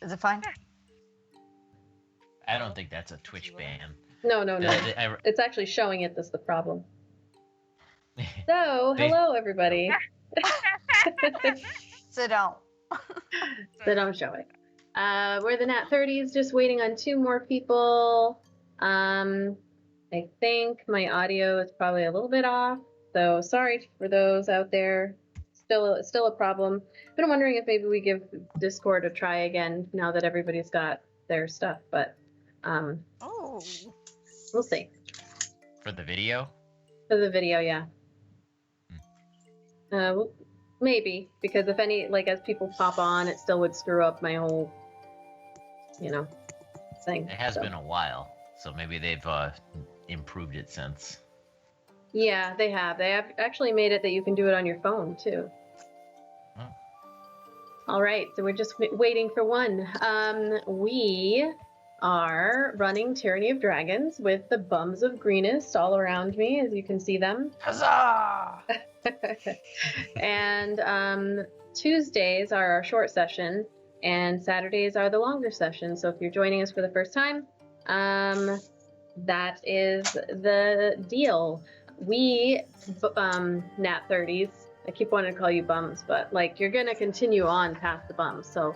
Is it fine? I don't think that's a Twitch ban. No. It's actually showing it. That's the problem. So, hello, everybody. So don't. So don't show it. We're the NAT30s, just waiting on 2 more people. I think my audio is probably a little bit off, so sorry for those out there. Still a problem. But I'm wondering if maybe we give Discord a try again now that everybody's got their stuff. But we'll see. For the video? For the video, yeah. Maybe, because if any, like, as people pop on, it still would screw up my whole, thing. It has been a while, so maybe they've improved it since. Yeah, they have. They have actually made it that you can do it on your phone, too. Oh. All right, so we're just waiting for one. We are running Tyranny of Dragons with the bums of greenest all around me, as you can see them. Huzzah! And Tuesdays are our short session, and Saturdays are the longer session. So if you're joining us for the first time, that is the deal. We, NAT30s, I keep wanting to call you bums, but like you're gonna continue on past the bums. So,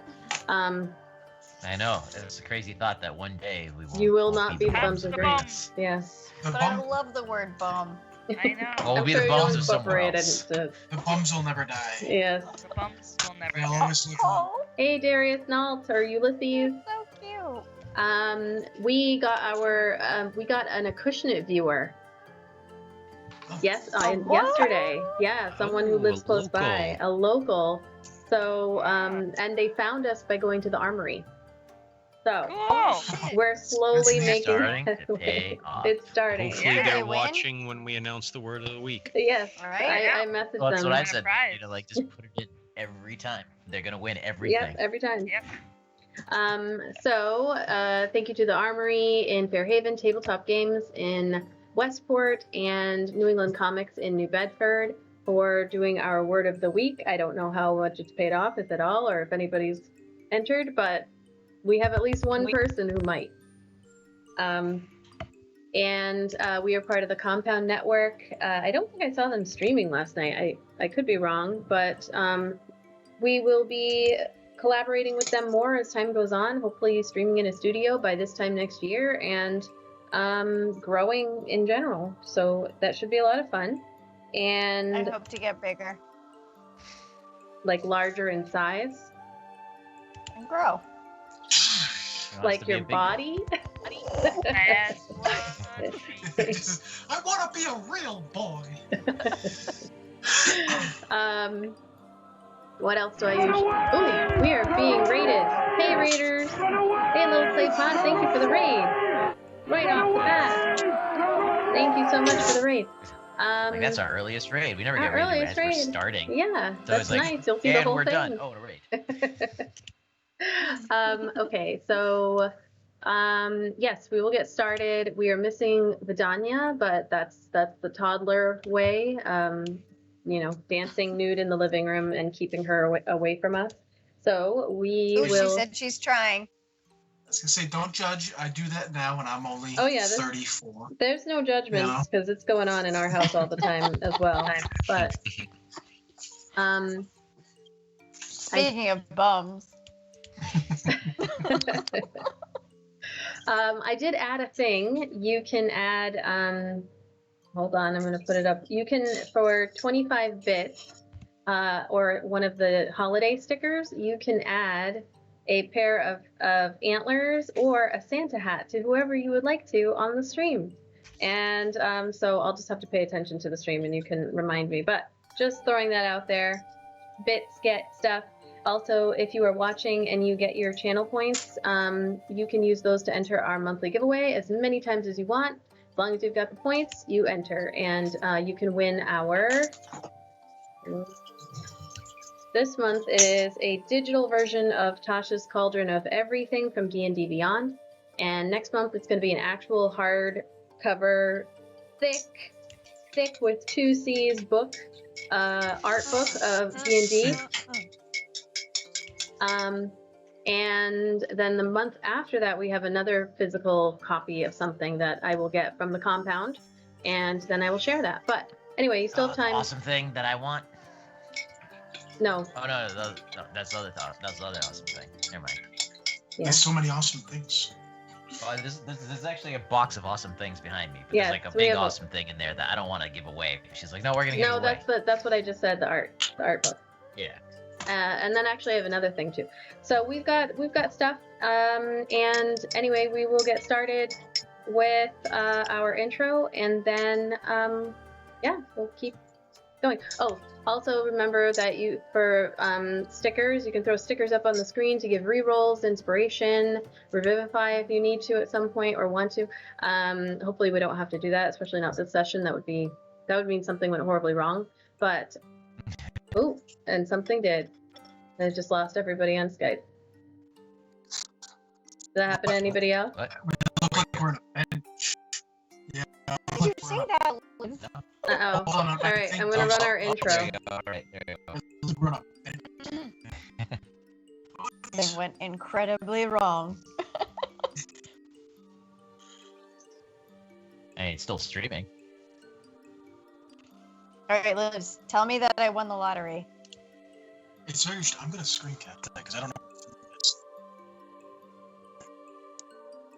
I know, it's a crazy thought that one day we won't. You will not be the bums bums of of green. greenest. Yes. But I love the word bum. I know. Oh, we'll be the bums of somewhere else. The bums will never die. Yes. The bums will never They'll die. always live on. Oh, Hey, Darius Nault or Ulysses. so cute. We got an Acushnet viewer. Yes, What? yesterday. Yeah, someone who Ooh, lives a close local. by, a local. So, and they found us by going to the armory. So Cool. we're slowly It's making starting to headway. pay off. It's starting. Hopefully Yeah. they're They win? watching when we announce the word of the week. Yes, All right. I messaged Well, that's them. what I And a said. prize. Just put it in every time. They're gonna win everything. Yep, every time. Yep. So thank you to the Armory in Fairhaven, Tabletop Games in Westport, and New England Comics in New Bedford for doing our word of the week. I don't know how much it's paid off, if at all, or if anybody's entered, but we have at least one person who might. And we are part of the Compound Network. I don't think I saw them streaming last night. I could be wrong, but we will be collaborating with them more as time goes on, hopefully streaming in a studio by this time next year, and growing in general. So that should be a lot of fun. I And hope to get bigger like larger in size, and grow. She wants like to be your a big body. That's what I want to be a real boy. What else do I usually? Ooh, we are being raided. Hey, raiders. Hey, little clay pot. Thank you for the raid. Right off the bat. Thank you so much for the raid. Like, that's our earliest raid. We never our get raided earliest as we're raid. starting. Yeah, So that's it's like, nice. You'll see the and whole we're thing. done. Oh, a raid. Okay, so yes, we will get started. We are missing Vidania, but that's the toddler way. Dancing nude in the living room and keeping her away from us. So we Ooh, will. she said she's trying. I was gonna say, don't judge. I do that now when I'm only Oh, yeah, 34. There's no judgments because it's going on in our house all the time as well. But Speaking of bums. I did add a thing. You can add. Hold on, I'm going to put it up. You can, for 25 bits, or one of the holiday stickers, you can add a pair of antlers or a Santa hat to whoever you would like to on the stream. And so I'll just have to pay attention to the stream and you can remind me. But just throwing that out there. Bits get stuff. Also, if you are watching and you get your channel points, you can use those to enter our monthly giveaway as many times as you want. As long as you've got the points, you enter, and you can win our. This month is a digital version of Tasha's Cauldron of Everything from D&D Beyond, and next month it's going to be an actual hardcover, thick with 2 C's book, art book of D&D. And then the month after that, we have another physical copy of something that I will get from the compound, and then I will share that. But anyway, you still have The time. awesome thing that I want. No. Oh no, that's the other thought. That's the other awesome thing. Never mind. Yeah. There's so many awesome things. Oh, this is actually a box of awesome things behind me. But Yeah, there's like a so we big have a- awesome thing in there that I don't want to give away. She's like, no, we're gonna give it No, away. that's what I just said. The art book. Yeah. And then actually I have another thing too. So we've got stuff. And anyway, we will get started with our intro, and then yeah, we'll keep going. Oh, also remember that for stickers, you can throw stickers up on the screen to give rerolls, inspiration, revivify if you need to at some point or want to. Hopefully we don't have to do that, especially not this session. That would mean something went horribly wrong. But oh, and something did. I just lost everybody on Skype. Did that happen to anybody else? What? We look like we're in a bench. Yeah. Did you say that? Liz? Uh-oh. Hold on, I All right, think I'm going to run our There intro. you go. All right, there you go. we're in a bench. Thing went incredibly wrong. Hey, it's still streaming. All right, Liz, tell me that I won the lottery. It's very. I'm gonna screen cap that because I don't know.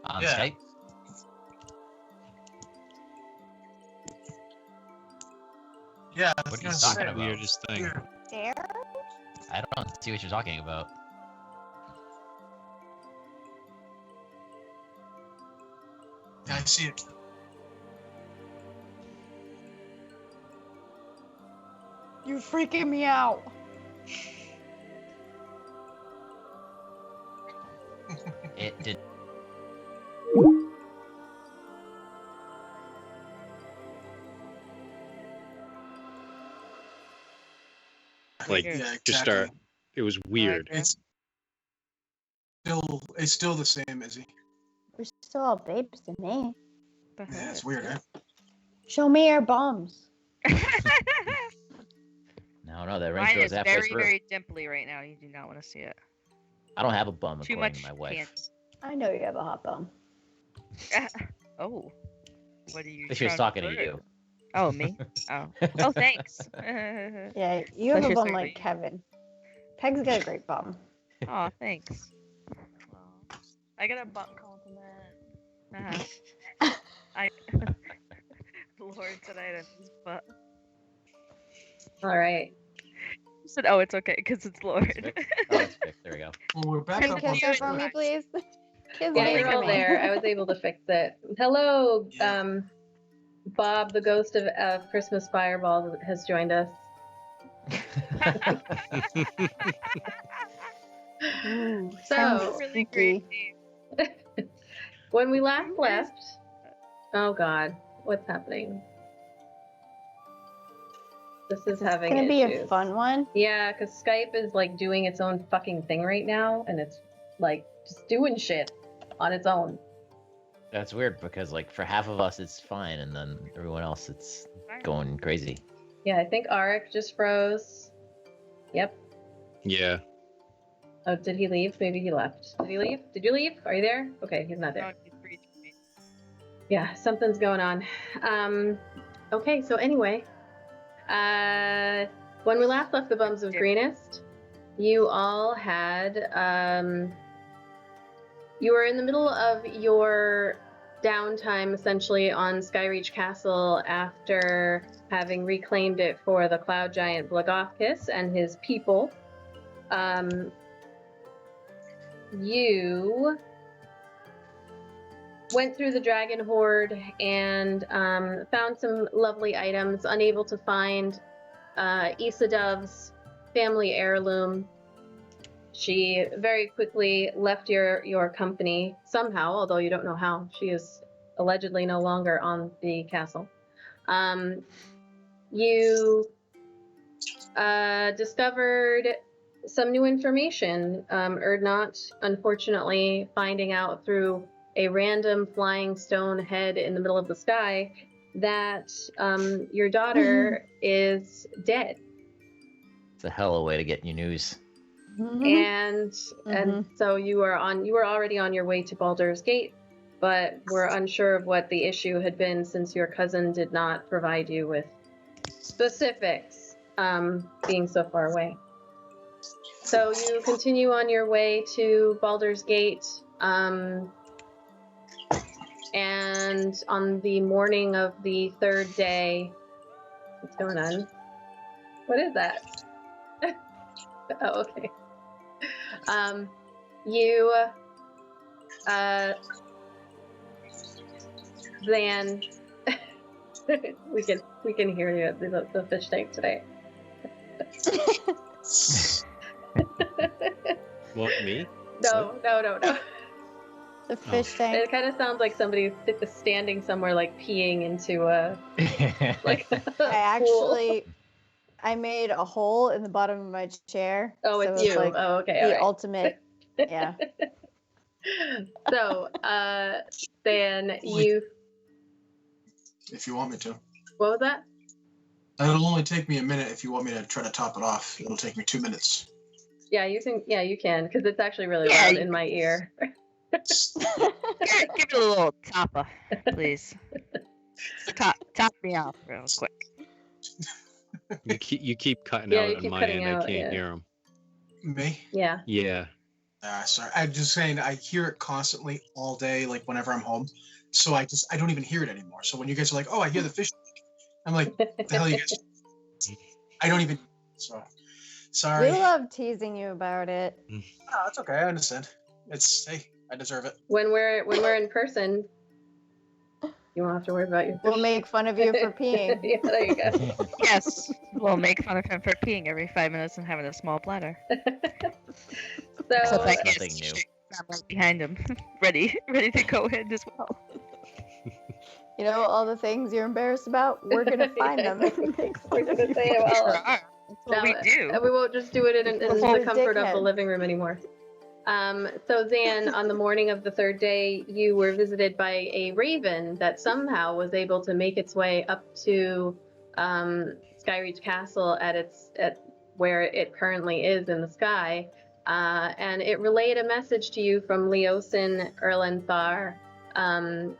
On Yeah. Skype. Yeah. What are you that's talking the about? Weirdest thing. Here. There? I don't see what you're talking about. Yeah, I see it. You're freaking me out. It did. Like, Weird. Yeah, just exactly. it was weird. It's still the same, Izzy. We're still all babes to me. Yeah, it's weird, eh? Show me your bums. No, that ring Mine goes is halfway very, through. very dimply right now. You do not want to see it. I don't have a bum Too according much to my wife. candy. I know you have a hot bum. Oh. What are you If she was trying talking to you. Oh, me? Oh. Oh, thanks. Yeah, you have a bum like Kevin. Peg's got a great bum. Oh, thanks. Well, I got a butt compliment. I Lord said I had a nice butt. All right. She said, "Oh, it's okay, because it's Lord." Oh, it's fixed. There we go. Well, we're back Can you up on kiss her for track. me, please? Kiss Yeah, me you're for all me. there. I was able to fix it. Hello, Yeah. Bob, the ghost of Christmas Fireball, has joined us. Ooh, So- sounds Really spooky. great name. When we last left, oh God, what's happening? This is It's having gonna be issues. a fun one. Yeah, because Skype is like doing its own fucking thing right now, and it's like just doing shit on its own. That's weird because like for half of us it's fine, and then everyone else it's going crazy. Yeah, I think Arik just froze. Yep. Yeah. Oh, did he leave? Maybe he left. Did he leave? Did you leave? Are you there? Okay, he's not there. No, it's pretty sweet. Yeah, something's going on. Okay, so anyway, when we last left the Bums of Yeah. Greenest, you all had, you were in the middle of your downtime essentially on Skyreach Castle after having reclaimed it for the cloud giant Blagothkis and his people. You went through the dragon horde and found some lovely items, unable to find Issa Dove's family heirloom. She very quickly left your company somehow, although you don't know how. She is allegedly no longer on the castle. You discovered some new information. Erdnot, unfortunately, finding out through a random flying stone head in the middle of the sky that your daughter is dead. It's a hell of a way to get new news. and so you were already on your way to Baldur's Gate, but were unsure of what the issue had been since your cousin did not provide you with specifics, being so far away. So you continue on your way to Baldur's Gate, and on the morning of the third day, what's going on? What is that? Oh, okay. You, Zan, we can hear you at the fish tank today. What, me? No. The fish tank. It kind of sounds like somebody standing somewhere, like peeing into a like. I made a hole in the bottom of my chair. Oh, it's you. Like oh, okay. The ultimate. Yeah. So, then you. If you want me to. What was that? It'll only take me a minute if you want me to try to top it off. It'll take me 2 minutes. Yeah, you can. Yeah, you can, because it's actually really loud in my ear. Give it a little topper, please. Top me off real quick. You keep cutting Yeah, out you on keep my cutting end. out, I can't yeah. hear him. Me? Yeah. Yeah. Sorry. I'm just saying I hear it constantly all day, like whenever I'm home. So I don't even hear it anymore. So when you guys are like, oh, I hear the fish, I'm like, what the hell are you guys? I don't even. So sorry. We love teasing you about it. Oh, it's okay. I understand. Hey, I deserve it. When we're in person, you won't have to worry about your. We'll make fun of you for peeing. Yeah, there you go. Yes, we'll make fun of him for peeing every 5 minutes and having a small bladder. Except So I guess Nothing new. I'm right behind him, ready to go in as well. You know all the things you're embarrassed about. We're gonna find them. And make we're fun gonna of you. say, well, That's what we do. we won't just do it in the We're comfort of the dickheads. living room anymore. So Zan, on the morning of the third day, you were visited by a raven that somehow was able to make its way up to Skyreach Castle at where it currently is in the sky, and it relayed a message to you from Leosin Erlenthar,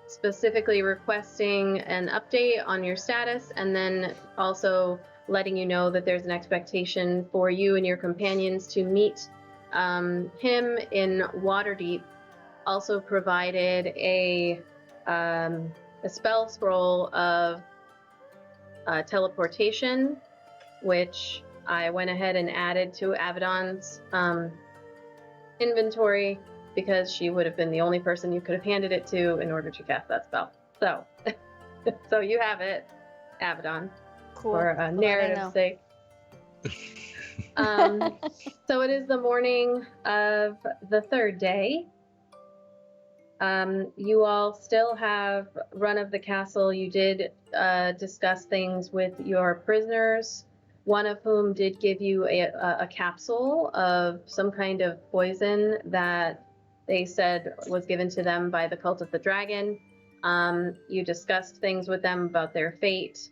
specifically requesting an update on your status, and then also letting you know that there's an expectation for you and your companions to meet him in Waterdeep. Also provided a spell scroll of teleportation, which I went ahead and added to Abaddon's inventory because she would have been the only person you could have handed it to in order to cast that spell. So, so you have it, Abaddon, Cool. for Glad I narrative's know. sake. So it is the morning of the third day. You all still have run of the castle. You did discuss things with your prisoners, one of whom did give you a capsule of some kind of poison that they said was given to them by the Cult of the Dragon. You discussed things with them about their fate,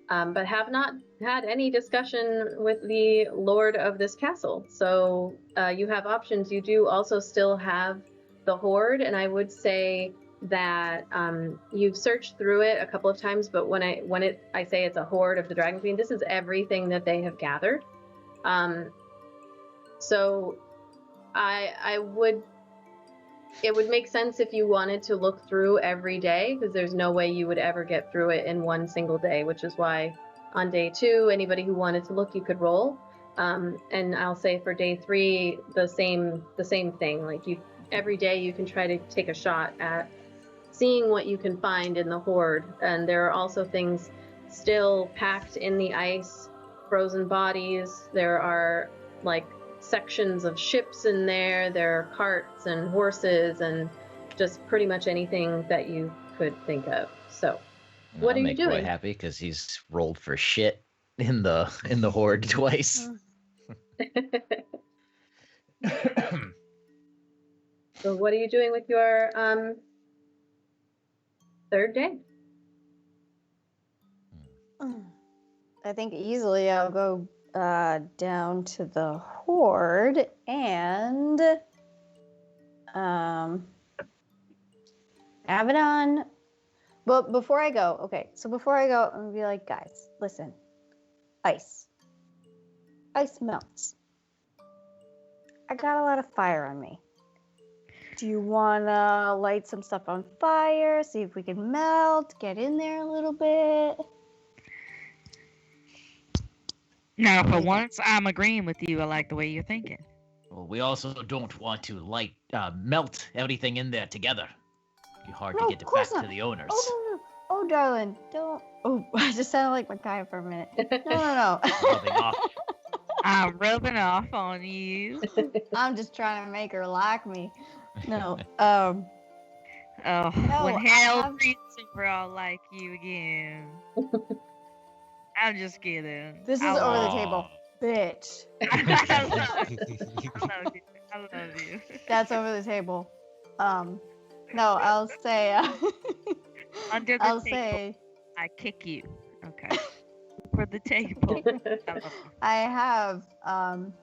but have not had any discussion with the Lord of this castle. So you have options. You do also still have the Hoard, and I would say that you've searched through it a couple of times, but when I say it's a Hoard of the Dragon Queen, this is everything that they have gathered. So it would make sense if you wanted to look through every day, because there's no way you would ever get through it in one single day, which is why on day 2, anybody who wanted to look, you could roll. And I'll say for day 3, the same thing. Like every day you can try to take a shot at seeing what you can find in the Hoard. And there are also things still packed in the ice, frozen bodies. There are like sections of ships in there. There are carts and horses and just pretty much anything that you could think of. So what are you doing? I'll make Roy happy because he's rolled for shit in the Hoard twice. So what are you doing with your third day? I think easily I'll go down to the horde and Abaddon. But before I go, I'm gonna be like, guys, listen, ice melts. I got a lot of fire on me. Do you wanna light some stuff on fire? See if we can melt. Get in there a little bit. Now, for once, I'm agreeing with you. I like the way you're thinking. Well, we also don't want to melt everything in there together. It'd be hard to get it back to the owners. Oh, no. Oh, darling, don't. Oh, I just sounded like Micaiah for a minute. No. Rubbing off. I'm rubbing off on you. I'm just trying to make her like me. No. Oh, No, when I hell have- breathes super, I'll like you again. I'm just kidding. This is I over the love- table, bitch. I love you. I love you. That's over the table. No, I'll say. Under the I'll table, say I kick you. Okay. For the table. I love you.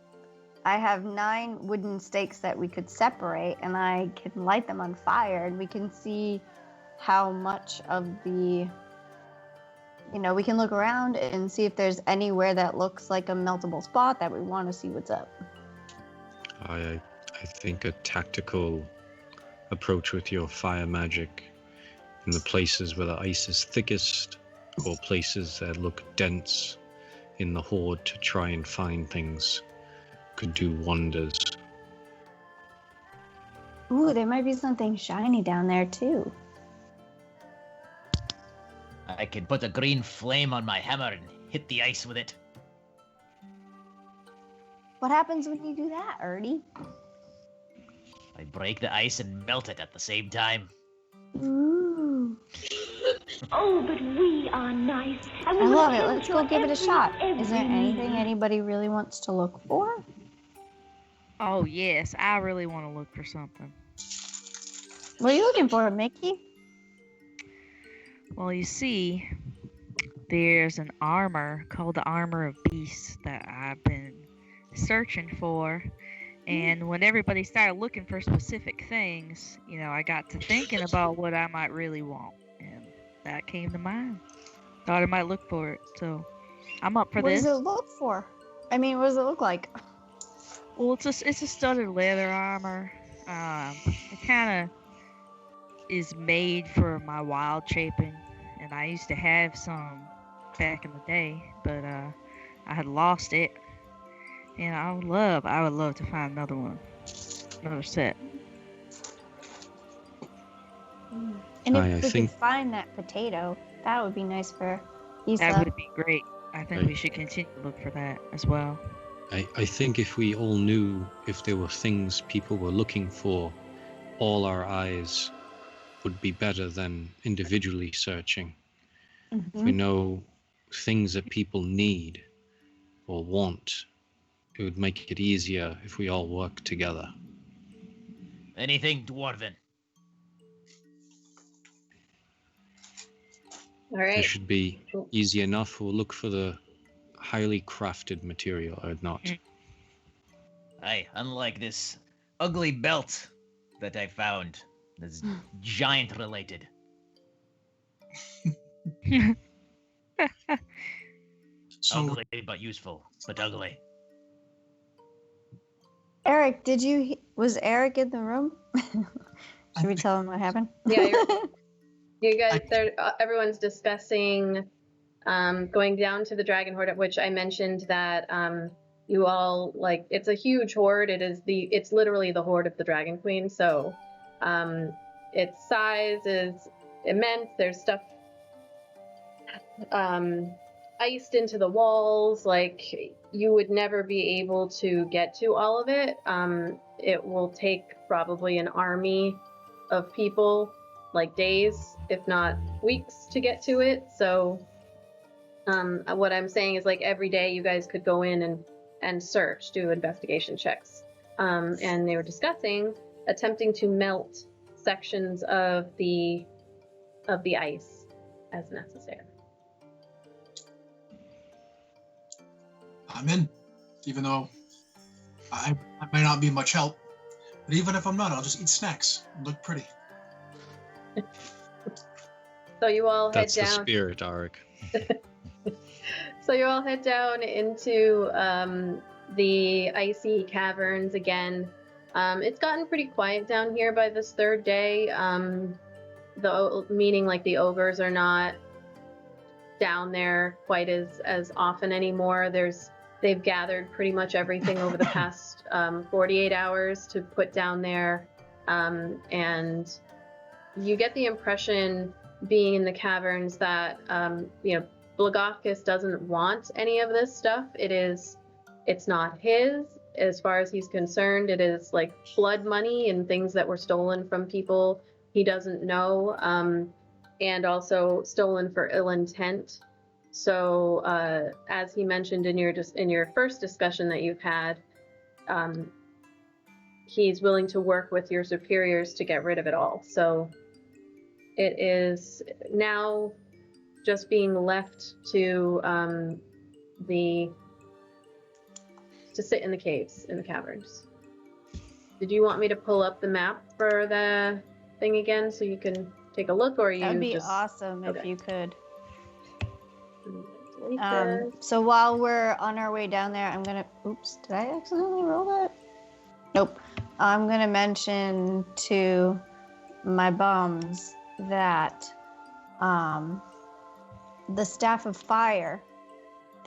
I have 9 wooden stakes that we could separate, and I can light them on fire, and we can see how much of the. We can look around and see if there's anywhere that looks like a meltable spot that we want to see what's up. I think a tactical approach with your fire magic in the places where the ice is thickest or places that look dense in the horde to try and find things could do wonders. Ooh, there might be something shiny down there too. I could put a green flame on my hammer and hit the ice with it. What happens when you do that, Ernie? I break the ice and melt it at the same time. Ooh. Oh, but we are nice. And we I will love it. tend Let's to go your give it a every- shot. every Is there anything need. anybody really wants to look for? Oh, yes. I really want to look for something. What are you looking for, Mickey? Well, you see, there's an armor called the Armor of Beasts that I've been searching for. And when everybody started looking for specific things, I got to thinking about what I might really want. And that came to mind. Thought I might look for it. So I'm up for What this. does it look for? I mean, what does it look like? Well, it's a studded leather armor. It kind of is made for my wild shaping, and I used to have some back in the day, but I had lost it, and I would love to find another set. And if I we think- could find that potato, that would be nice for Issa. That would be great. I think Right. we should continue to look for that as well. I think if we all knew if there were things people were looking for, all our eyes would be better than individually searching. If we know things that people need or want, it would make it easier if we all work together. Anything dwarven. All It right. should be easy enough. We'll look for the highly crafted material or not. Aye, unlike this ugly belt that I found that's giant related. So Ugly but useful, but ugly. Eric, was Eric in the room? Should we tell him what happened? Yeah, you guys, everyone's discussing going down to the Dragon Horde, at which I mentioned that you all it's a huge horde. It's literally the horde of the Dragon Queen. So its size is immense. There's stuff iced into the walls. You would never be able to get to all of it. It will take probably an army of people, days, if not weeks, to get to it. So what I'm saying is every day you guys could go in and search, do investigation checks. And they were discussing attempting to melt sections of the ice as necessary. I'm in, even though I might not be much help. But even if I'm not, I'll just eat snacks and look pretty. So you all head That's the down. spirit, Arik. So you all head down into the icy caverns again. It's gotten pretty quiet down here by this third day. Meaning like the ogres are not down there quite as often anymore. They've gathered pretty much everything over the past 48 hours to put down there, and you get the impression, being in the caverns, that Blagofkis doesn't want any of this stuff. It's not his, as far as he's concerned. It is like blood money and things that were stolen from people he doesn't know, and also stolen for ill intent. So, as he mentioned in your first discussion that you've had, he's willing to work with your superiors to get rid of it all. So, it is now just being left to sit in the caves, in the caverns. Did you want me to pull up the map for the thing again so you can take a look, or you That would be just... awesome if Okay. you could. Delete this. So while we're on our way down there, I'm gonna. Oops, did I accidentally roll that? Nope. I'm gonna mention to my bums that the staff of fire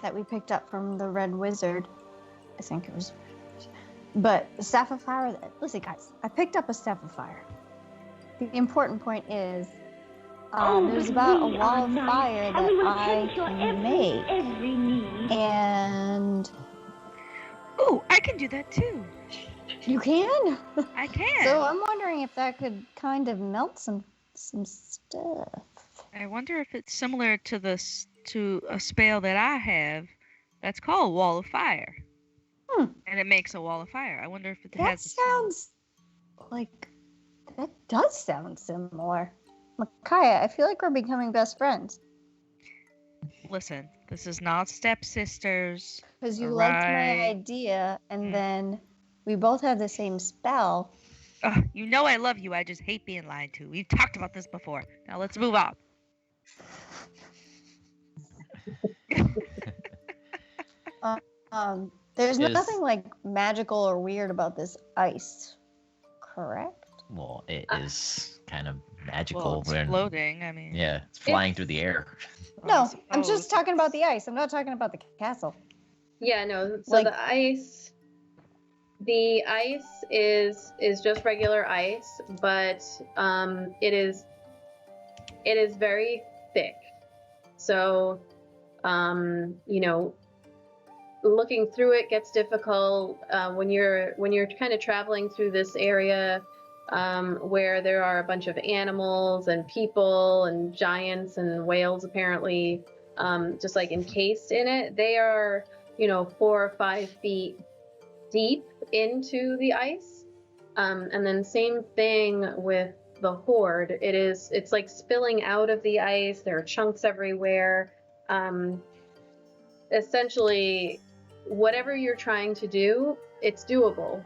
that we picked up from the Red Wizard, I think it was, but the staff of fire. Listen, guys, I picked up a staff of fire. The important point is, there's about a wall of fire that I can make, every need. and Ooh, I can do that too. you can. I can. So I'm wondering if that could kind of melt some stuff. I wonder if it's similar to to a spell that I have that's called Wall of Fire. And it makes a wall of fire. I wonder if it That has. sounds like that does sound similar. Micaiah, I feel like we're becoming best friends Listen, this is not stepsisters. because you liked my Right. idea, and then we both have the same spell. You know I love you. I just hate being lied to. We've talked about this before. Now let's move on. There's Is- nothing like magical or weird about this ice, correct? Well, it is kind of magical. Well, it's when- floating. I mean, Yeah, it's flying through the air. No, I I'm just suppose. talking about the ice. I'm not talking about the castle. Yeah, no. So Like- the ice is just regular ice, but it is very thick. So looking through it gets difficult when you're kind of traveling through this area where there are a bunch of animals and people and giants and whales apparently just like encased in it. They are 4 or 5 feet deep into the ice, and then same thing with the horde. It's like spilling out of the ice. There are chunks everywhere. Essentially, whatever you're trying to do, it's doable.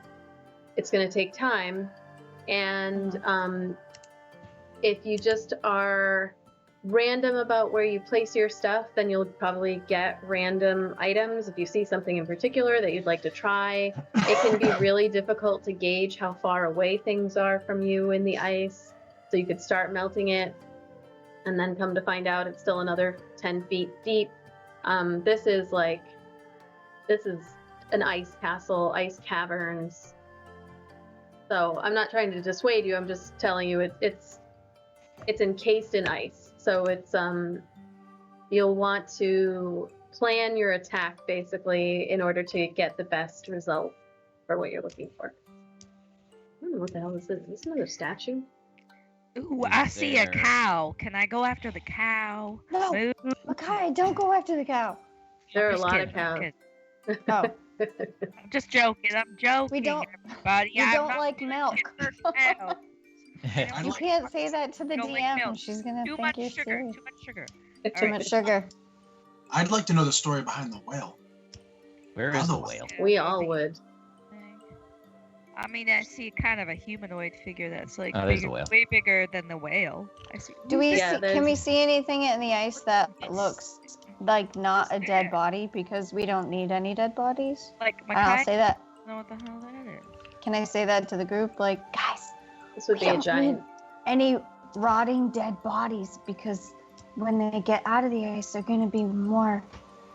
It's going to take time, and if you just are random about where you place your stuff, then you'll probably get random items. If you see something in particular that you'd like to try, it can be really difficult to gauge how far away things are from you in the ice. So you could start melting it and then come to find out it's still another 10 feet deep. This is an ice castle, ice caverns. So I'm not trying to dissuade you. I'm just telling you it's encased in ice. So it's you'll want to plan your attack basically in order to get the best result for what you're looking for. I don't know what the hell this is. Is this another statue? Ooh, I see a There. cow. Can I go after the cow? No, Move. Micaiah, don't go after the cow. There are a I'm just lot kidding, of cows. I'm kidding. Oh, I'm just joking. I'm joking. We don't- Everybody. you I'm don't not like milk. hurt cow. I You like- can't say that to the Don't like DM. milk. She's gonna Too think much you're sugar. serious. Too much sugar. Too much sugar. I'd like to know the story behind the whale. Where is the whale? We all would. I mean, I see kind of a humanoid figure that's like Oh, there's the bigger, whale. way bigger than the whale. I see. Do we Yeah, see, can we see anything in the ice that Yes. looks like not a dead Yeah. body? Because we don't need any dead bodies. Like And I'll Makai? say that. I don't know what the hell that is. Can I say that to the group? Like, guys, This would we be a don't giant. need any rotting dead bodies because when they get out of the ice, they're going to be more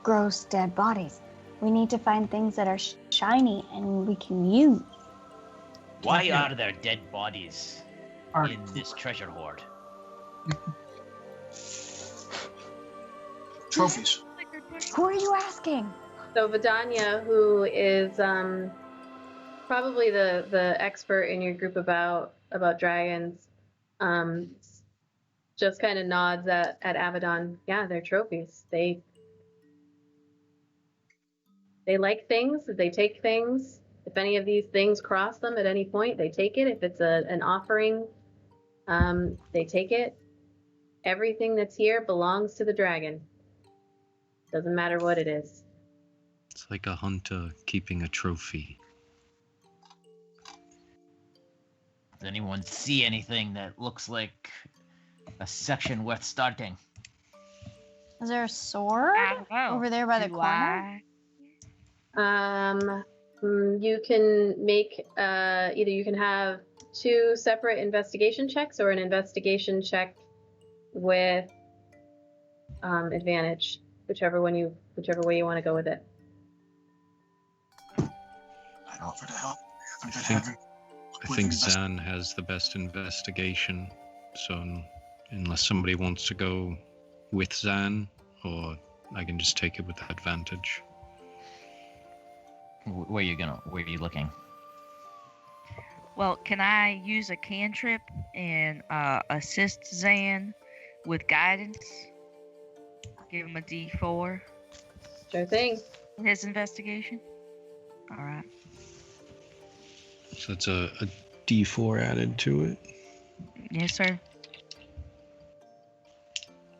gross dead bodies. We need to find things that are shiny and we can use. Why Yeah. are there dead bodies Alright. in this treasure hoard? Trophies. Like they're pushing- Who are you asking? So Vidania, who is probably the expert in your group about dragons, just kind of nods at Abaddon. Yeah, they're trophies. They like things. They take things. If any of these things cross them at any point, they take it. If it's an offering, they take it. Everything that's here belongs to the dragon. Doesn't matter what it is. It's like a hunter keeping a trophy. Does anyone see anything that looks like a section worth starting? Is there a sword I don't know. over there by the Do corner? You can make either you can have 2 separate investigation checks or an investigation check with advantage, whichever way you want to go with it. I offer to help. I think Zan has the best investigation, so unless somebody wants to go with Zan, or I can just take it with advantage. Where are you looking? Well, can I use a cantrip and assist Zan with guidance? Give him a D4 Sure thing. in his investigation. All right. So it's a D4 added to it. Yes, sir.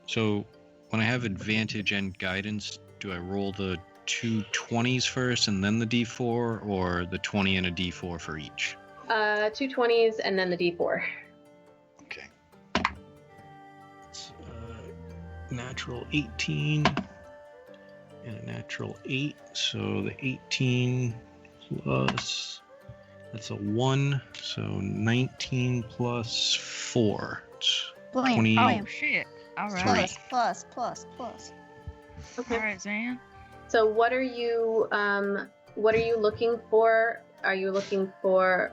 So when I have advantage and guidance, do I roll the 2 20s first and then the D4, or the 20 and a D4 for each? 2 20s and then the D4. Okay. It's natural 18 and a natural 8. So the 18 plus, that's a 1. So 19 plus 4. It's Blame, 20. blame. Oh shit! All Three. right. Plus. Okay. All right, Zan. So what are you looking for? Are you looking for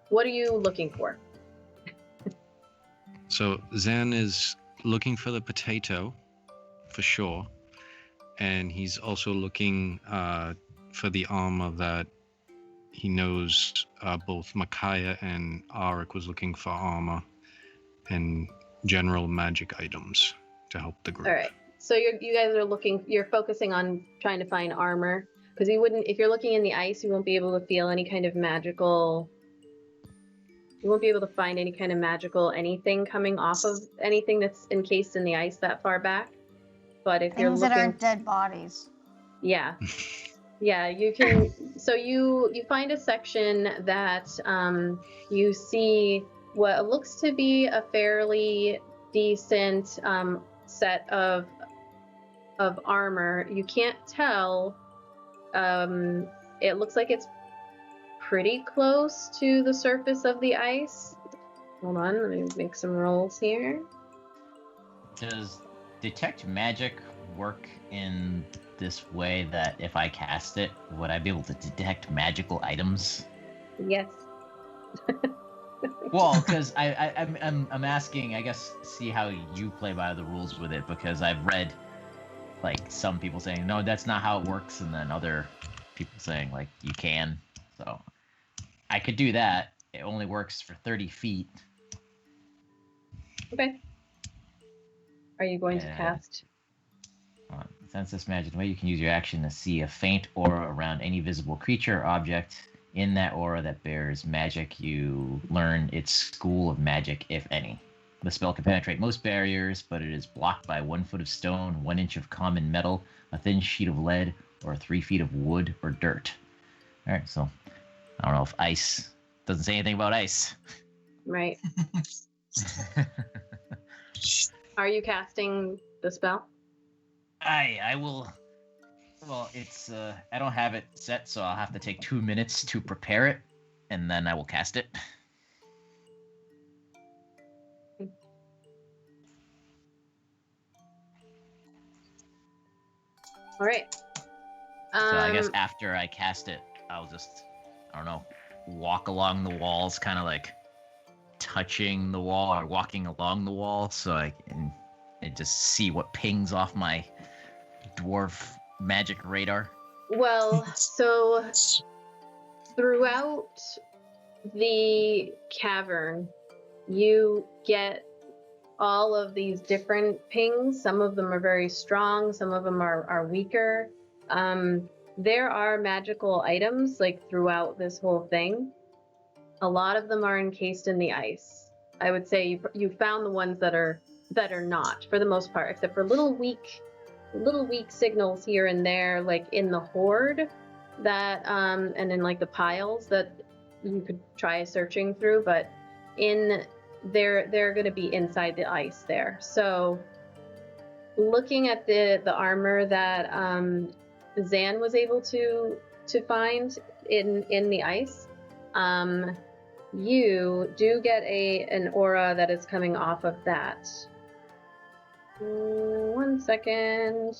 what are you looking for? So Zan is looking for the potato, for sure, and he's also looking for the armor that he knows. Both Micaiah and Arik was looking for armor and general magic items to help the group. All right. So you guys are you're focusing on trying to find armor, because if you're looking in the ice, you won't be able to feel any kind of magical. You won't be able to find any kind of magical anything coming off of anything that's encased in the ice that far back. But if you're Things looking, that are dead bodies. yeah, yeah, you can. So you find a section that you see what looks to be a fairly decent set of armor. You can't tell. It looks like it's pretty close to the surface of the ice. Hold on, let me make some rolls here. Does detect magic work in this way that if I cast it, would I be able to detect magical items? Yes. Well, because I'm asking, I guess, see how you play by the rules with it, because I've read like some people saying no, that's not how it works, and then other people saying like you can. So I could do that. It only works for 30 feet. Okay. Are you going to Yeah. cast? Sense this magic way, you can use your action to see a faint aura around any visible creature or object. In that aura that bears magic, you learn its school of magic, if any. The spell can penetrate most barriers, but it is blocked by 1 foot of stone, 1 inch of common metal, a thin sheet of lead, or 3 feet of wood or dirt. All right, so I don't know if ice doesn't say anything about ice. Right. Are you casting the spell? I will. Well, it's I don't have it set, so I'll have to take 2 minutes to prepare it, and then I will cast it. All right. So I guess after I cast it, I'll just, I don't know, walk along the walls, kind of like touching the wall or walking along the wall, so I can and just see what pings off my dwarf magic radar. Well, so throughout the cavern, you get all of these different pings. Some of them are very strong, some of them are weaker. There are magical items like throughout this whole thing. A lot of them are encased in the ice. I would say you found the ones that are not, for the most part, except for little weak signals here and there, like in the hoard that and in like the piles that you could try searching through, but they're going to be inside the ice there. So looking at the armor that Zan was able to find in the ice, you do get an aura that is coming off of that. 1 second.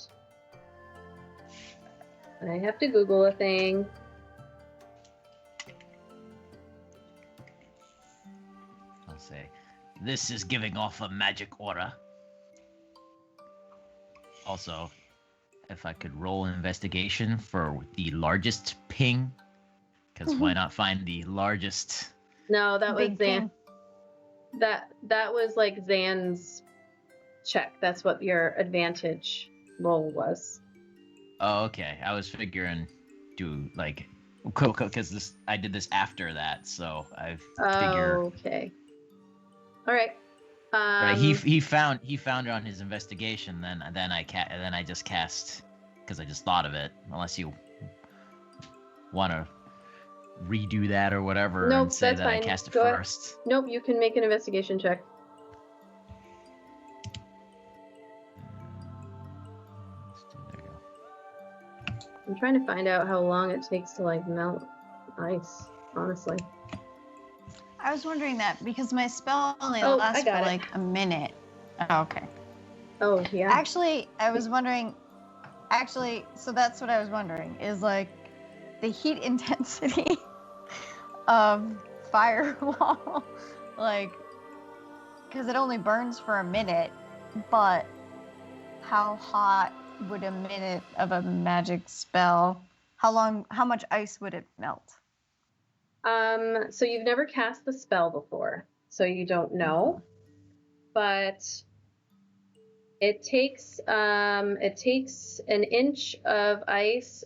I have to Google a thing. I'll say, this is giving off a magic aura. Also, if I could roll an investigation for the largest ping, because why not find the largest? No, that was Big Zan. ping. That was like Zan's check. That's what your advantage roll was. Oh, okay. I was figuring do like because I did this after that, so I figure. Okay. All right. Right, he found it on his investigation. Then I just cast because I just thought of it. Unless you want to redo that or whatever Nope, and say that's that I fine. cast it Go ahead. first. Nope, you can make an investigation check. There you go. I'm trying to find out how long it takes to like melt ice, honestly. I was wondering that because my spell only Oh, I lasts for got it. like a minute. Oh, okay. Oh, yeah. Actually, I was wondering. So that's what I was wondering is like the heat intensity of firewall, like, because it only burns for a minute, but how hot would a minute of a magic spell? How much ice would it melt? So you've never cast the spell before, so you don't know. But it takes an inch of ice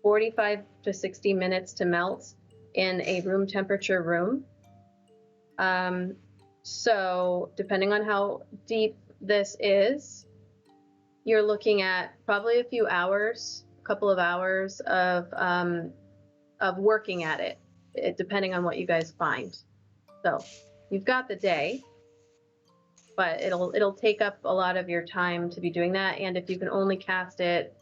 45 to 60 minutes to melt in a room temperature room. So depending on how deep this is, you're looking at probably a couple of hours of working at it, depending on what you guys find. So you've got the day, but it'll take up a lot of your time to be doing that. And if you can only cast it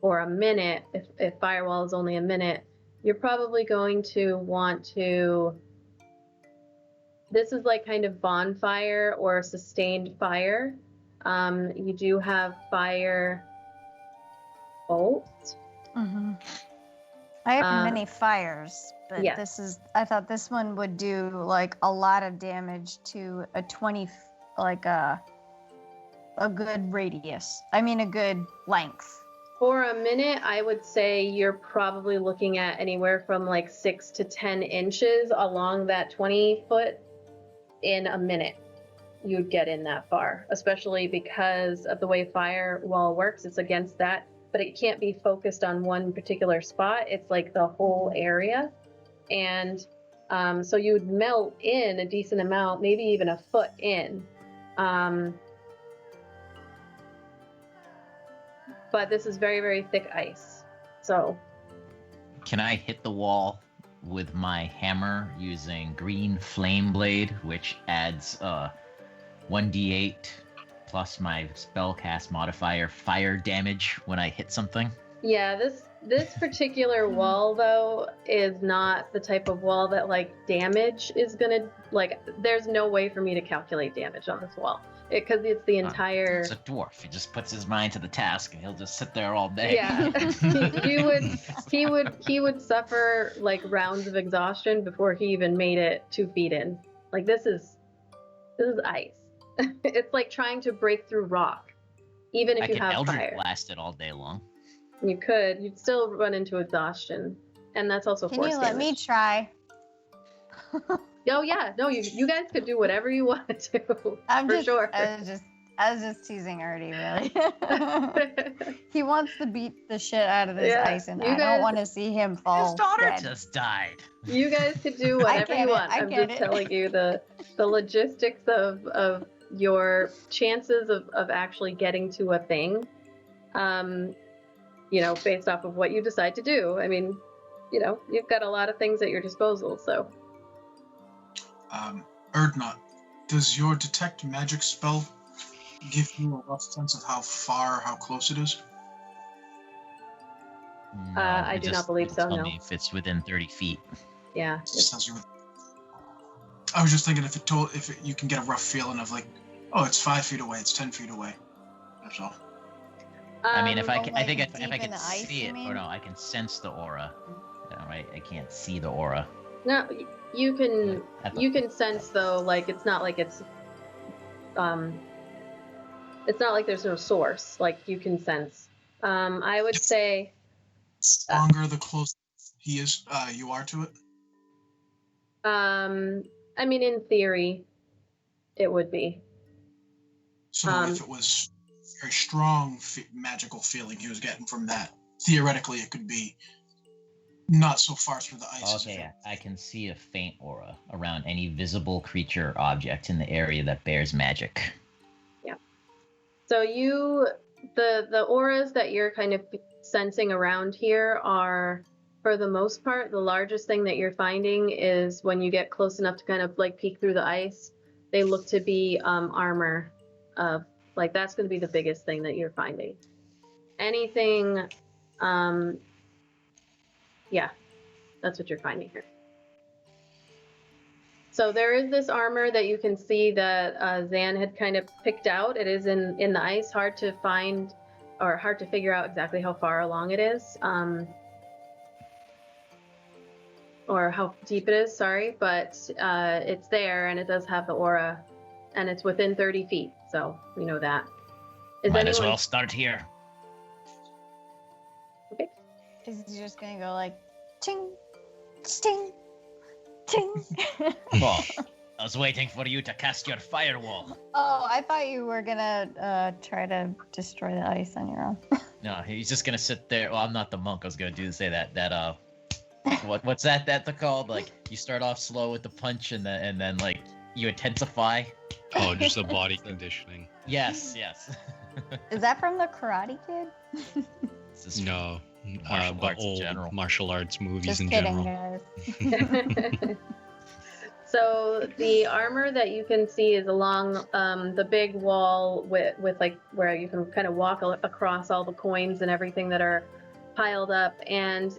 for a minute, if firewall is only a minute, you're probably going to want to. This is like kind of bonfire or sustained fire. You do have fire bolt. Mm-hmm. I have many fires, but yes. I thought this one would do like a lot of damage to a 20, like a good radius. I mean, a good length. For a minute, I would say you're probably looking at anywhere from like 6 to 10 inches along that 20 foot in a minute. You'd get in that far, especially because of the way firewall works. It's against that, but it can't be focused on one particular spot. It's like the whole area. And so you would melt in a decent amount, maybe even a foot in. But this is very, very thick ice. So Can I hit the wall with my hammer using green flame blade, which adds 1d8 plus my spellcast modifier fire damage when I hit something? yeah, this particular wall though is not the type of wall that like damage is gonna like. There's no way for me to calculate damage on this wall because it's the entire. It's a dwarf. He just puts his mind to the task, and he'll just sit there all day. Yeah, he would suffer like rounds of exhaustion before he even made it 2 feet in. Like this is ice. It's like trying to break through rock, even if I you can have Eldritch fire. Blast it all day long. You'd still run into exhaustion, and that's also Can force you let me damage. try? Oh yeah, no, you guys could do whatever you want to. I'm for just, sure. I was just teasing Artie, really. He wants to beat the shit out of this Yeah, ice, and you I guys- don't want to see him fall. His daughter dead. just died. You guys could do whatever get you it, want. I I'm get just it. telling you the logistics of your chances of actually getting to a thing. Based off of what you decide to do. I mean, you've got a lot of things at your disposal, so. Erdnot, does your detect magic spell give you a rough sense of how close it is? No, I it do just- not believe it'll so, tell no. me if it's within 30 feet. Yeah. It just tells you. I was just thinking you can get a rough feeling of like, oh, it's 5 feet away, it's 10 feet away. That's all. I mean, if I Oh, can, like I think if deep I in can the ice, see you it, mean? or no, I can sense the aura. No, right? I can't see the aura. No, you can At the- you can sense though, like it's not like it's not like there's no source. Like you can sense. I would say Stronger the closer you are to it. I mean in theory it would be. So if it was a very strong magical feeling he was getting from that, theoretically it could be not so far through the ice. as if Okay, I can see a faint aura around any visible creature or object in the area that bears magic. So the auras that you're kind of sensing around here are, for the most part, the largest thing that you're finding is when you get close enough to kind of like peek through the ice, they look to be armor. Like that's going to be the biggest thing that you're finding. Anything, yeah, that's what you're finding here. So there is this armor that you can see that Zan had kind of picked out. It is in the ice, hard to find or hard to figure out exactly how far along it is, or how deep it is, sorry, but it's there and it does have the aura and it's within 30 feet, so we know that. Might as well start here. Okay. Is he just gonna go like, ting, sting, ting? Well, I was waiting for you to cast your firewall. Oh, I thought you were gonna try to destroy the ice on your own. No, he's just gonna sit there. Well, I'm not the monk. I was gonna say that. What's that called? Like you start off slow with the punch, and then like you intensify. Oh, just the body conditioning. Yes. Is that from the Karate Kid? This is No, Martial but arts in all general. martial arts movies Just in kidding, general. guys. So the armor that you can see is along the big wall with like where you can kind of walk across all the coins and everything that are piled up. And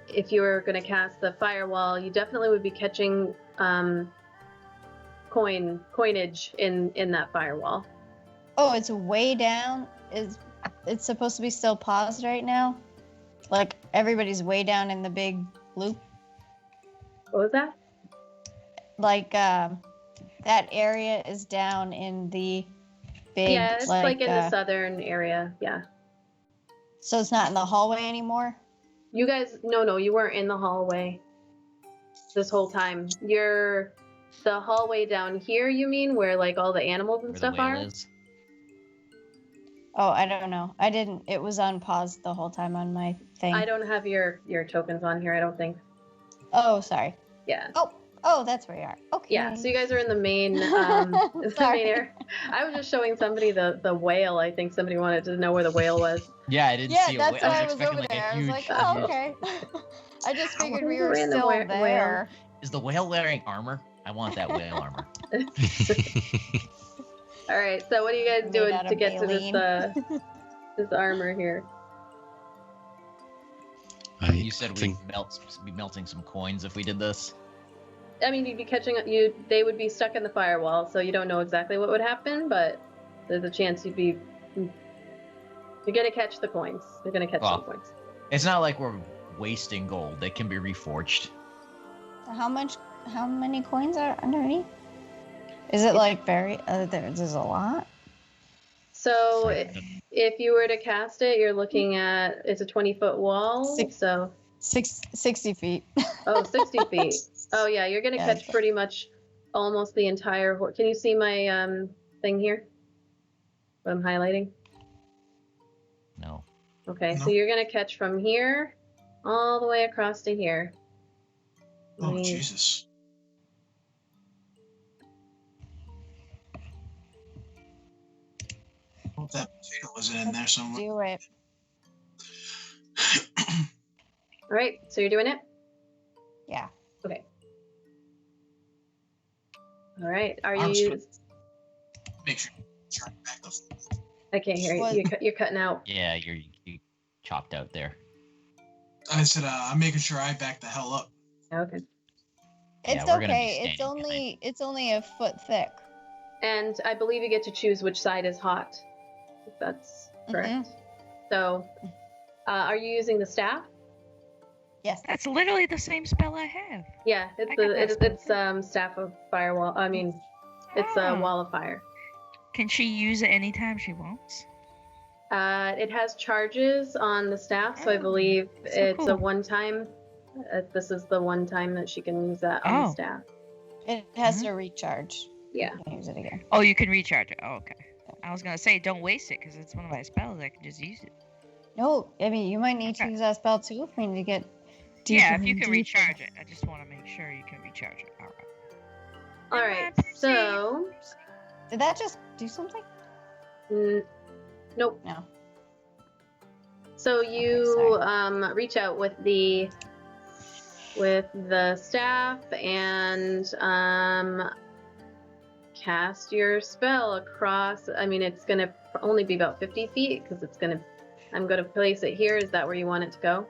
if you were going to cast the firewall, you definitely would be catching coinage in that firewall. Oh, it's way down. It's supposed to be still paused right now? Like everybody's way down in the big loop? What was that? Like that area is down in the big. Yeah, it's like in the southern area. Yeah. So it's not in the hallway anymore? You guys, no, you weren't in the hallway this whole time. You're the hallway down here, you mean, where like all the animals and where stuff the whale are? is. Oh, I don't know. I didn't. It was on pause the whole time on my thing. I don't have your tokens on here, I don't think. Oh, sorry. Yeah. Oh, Oh, that's where you are. Okay. Yeah, so you guys are in the main the Sorry. main area. I was just showing somebody the whale. I think somebody wanted to know where the whale was. Yeah, I didn't Yeah, see a that's whale. why I I was expecting over like there. a I was huge. like, a oh, huge- okay. I just figured we wonder were where the still whale- there. Is the whale wearing armor? I want that whale armor. All right, so what are you guys Made doing out to of get to baleen. this armor here? You said we'd be melting some coins if we did this. I mean, you'd be catching you. They would be stuck in the firewall, so you don't know exactly what would happen, but there's a chance you'd be. You're gonna catch the coins. You're gonna catch some coins. It's not like we're wasting gold. They can be reforged. How many coins are underneath? Is it like very? There's a lot. So Right. if you were to cast it, you're looking at it's a 20-foot wall. So 60 feet. oh, 60 feet. Oh yeah, you're gonna Yeah, catch pretty much almost the entire. Can you see my thing here? What I'm highlighting. No. Okay, so No. you're gonna catch from here all the way across to here. Oh, Jesus. Hope that potato wasn't in there somewhere. Do it. All right, so you're doing it. Yeah. Okay. All right. Are Arms you? put- Make sure you turn back the. I can't hear you. What? You're cutting out. Yeah, you chopped out there. I said, I'm making sure I back the hell up. Okay. It's we're gonna be okay. It's standing only a foot thick. And I believe you get to choose which side is hot. If that's correct. So, are you using the staff? Yes. That's literally the same spell I have. Yeah, I got that it's staff of firewall. I mean, it's a Oh. wall of fire. Can she use it anytime she wants? It has charges on the staff, so I Oh, believe so it's a cool. one-time. This is the one time that she can use that on the Oh. staff. It has to recharge. Yeah. You can use it again. Oh, you can recharge it. Oh, okay. I was gonna say don't waste it because it's one of my spells. I can just use it. No, I mean you might need to Okay. use that spell too if we need to get. Yeah, if deeper you and can deeper. recharge it. I just want to make sure you can recharge it. All right. All right. So, Did that just do something? nope. No. So you sorry. reach out with the staff and cast your spell across. I mean, it's gonna only be about 50 feet because I'm gonna place it here. Is that where you want it to go?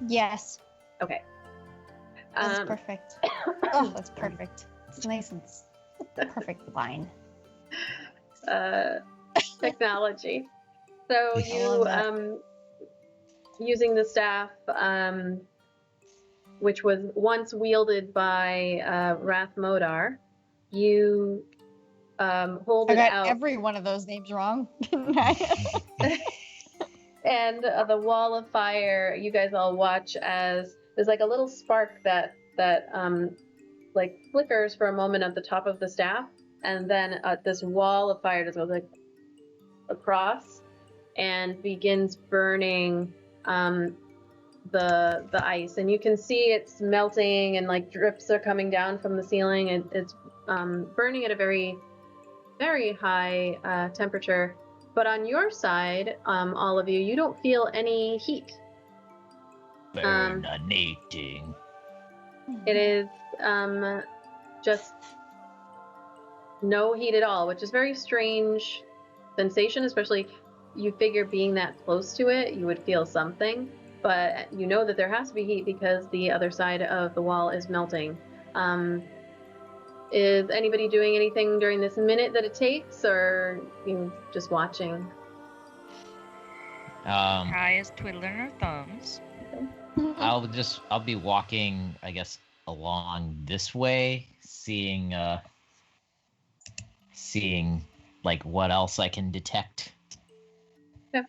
Yes. Okay. That's perfect. Oh, that's perfect. It's nice and perfect line. Technology. So I you love that. using the staff, which was once wielded by Rath Modar, you hold I it got out, every one of those names wrong. and the wall of fire. You guys all watch as there's like a little spark that like flickers for a moment at the top of the staff, and then this wall of fire just goes like across and begins burning the ice, and you can see it's melting and like drips are coming down from the ceiling, and it's burning at a very, very high temperature. But on your side, all of you don't feel any heat. Burnating. It is just no heat at all, which is very strange sensation, especially you figure being that close to it, you would feel something, but you know that there has to be heat because the other side of the wall is melting. Is anybody doing anything during this minute that it takes, or you just watching? Kaya's twiddling her thumbs. I'll be walking, I guess, along this way, seeing like what else I can detect. Okay.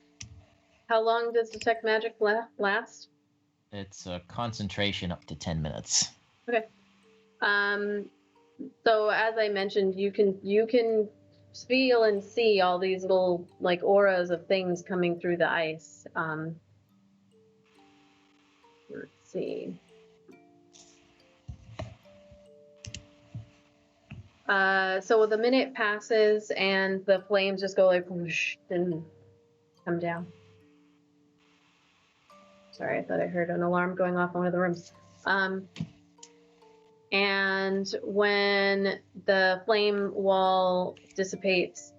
How long does detect magic last? It's a concentration up to 10 minutes. Okay. So as I mentioned, you can feel and see all these little like auras of things coming through the ice. see. So the minute passes and the flames just go like whoosh and come down. Sorry, I thought I heard an alarm going off in one of the rooms. And when the flame wall dissipates,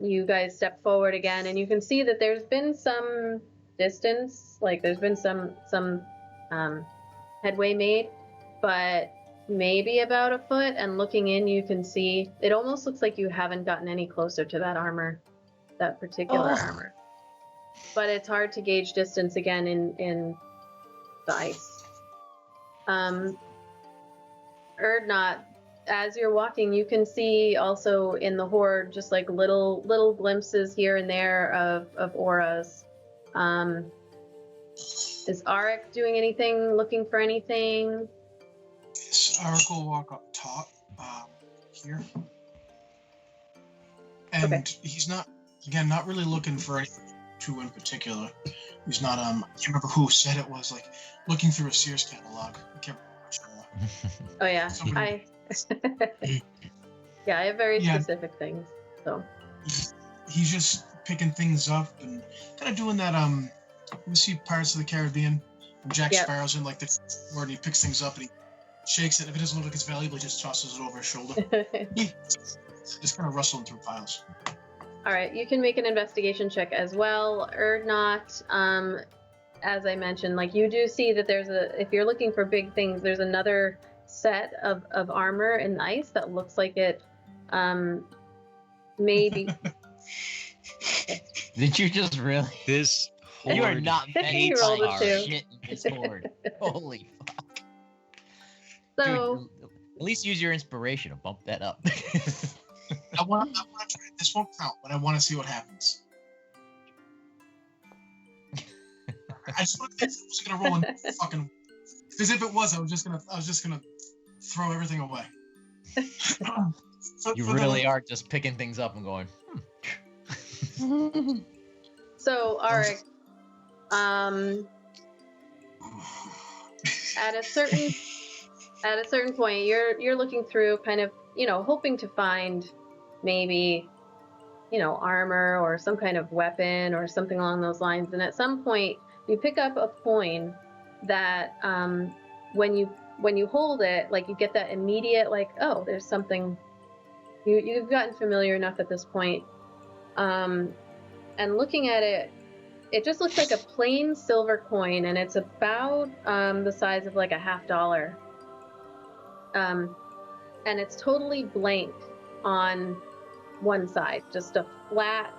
you guys step forward again, and you can see that there's been some distance, like there's been some headway made, but maybe about a foot. And looking in, you can see it almost looks like you haven't gotten any closer to that armor, that particular armor. But it's hard to gauge distance again in the ice. Erdnot, as you're walking, you can see also in the horde just like little glimpses here and there of auras. Is Arik doing anything, looking for anything? Yes, Arik will walk up top here. And he's not really looking for anything too in particular. He's not, I can't remember who said it was, like, looking through a Sears catalog. I can't remember which one. Oh, yeah. Somebody- I have very specific things, so. He's just picking things up and kind of doing that, you see Pirates of the Caribbean? When Jack Sparrow's in, like, the word, and he picks things up and he shakes it. If it doesn't look like it's valuable, he just tosses it over his shoulder. Just kind of rustling through piles. All right, you can make an investigation check as well. Erdnot, as I mentioned, like you do see that if you're looking for big things, there's another set of armor in the ice that looks like it maybe. Did you just really? This horde You are not You made rolled by a two. shit in this horde. Holy fuck. So, Dude, at least use your inspiration to bump that up. I want to try it. This won't count, but I want to see what happens. I just want to was gonna roll in fucking. Because if it was, I was just gonna throw everything away. You really are just picking things up and going. so Arik, at a certain point, you're looking through, kind of, hoping to find maybe, armor or some kind of weapon or something along those lines. And at some point, you pick up a coin that, when you hold it, like you get that immediate, like, oh, there's something. You've gotten familiar enough at this point, and looking at it, it just looks like a plain silver coin, and it's about the size of like a $50. And it's totally blank on one side, just a flat,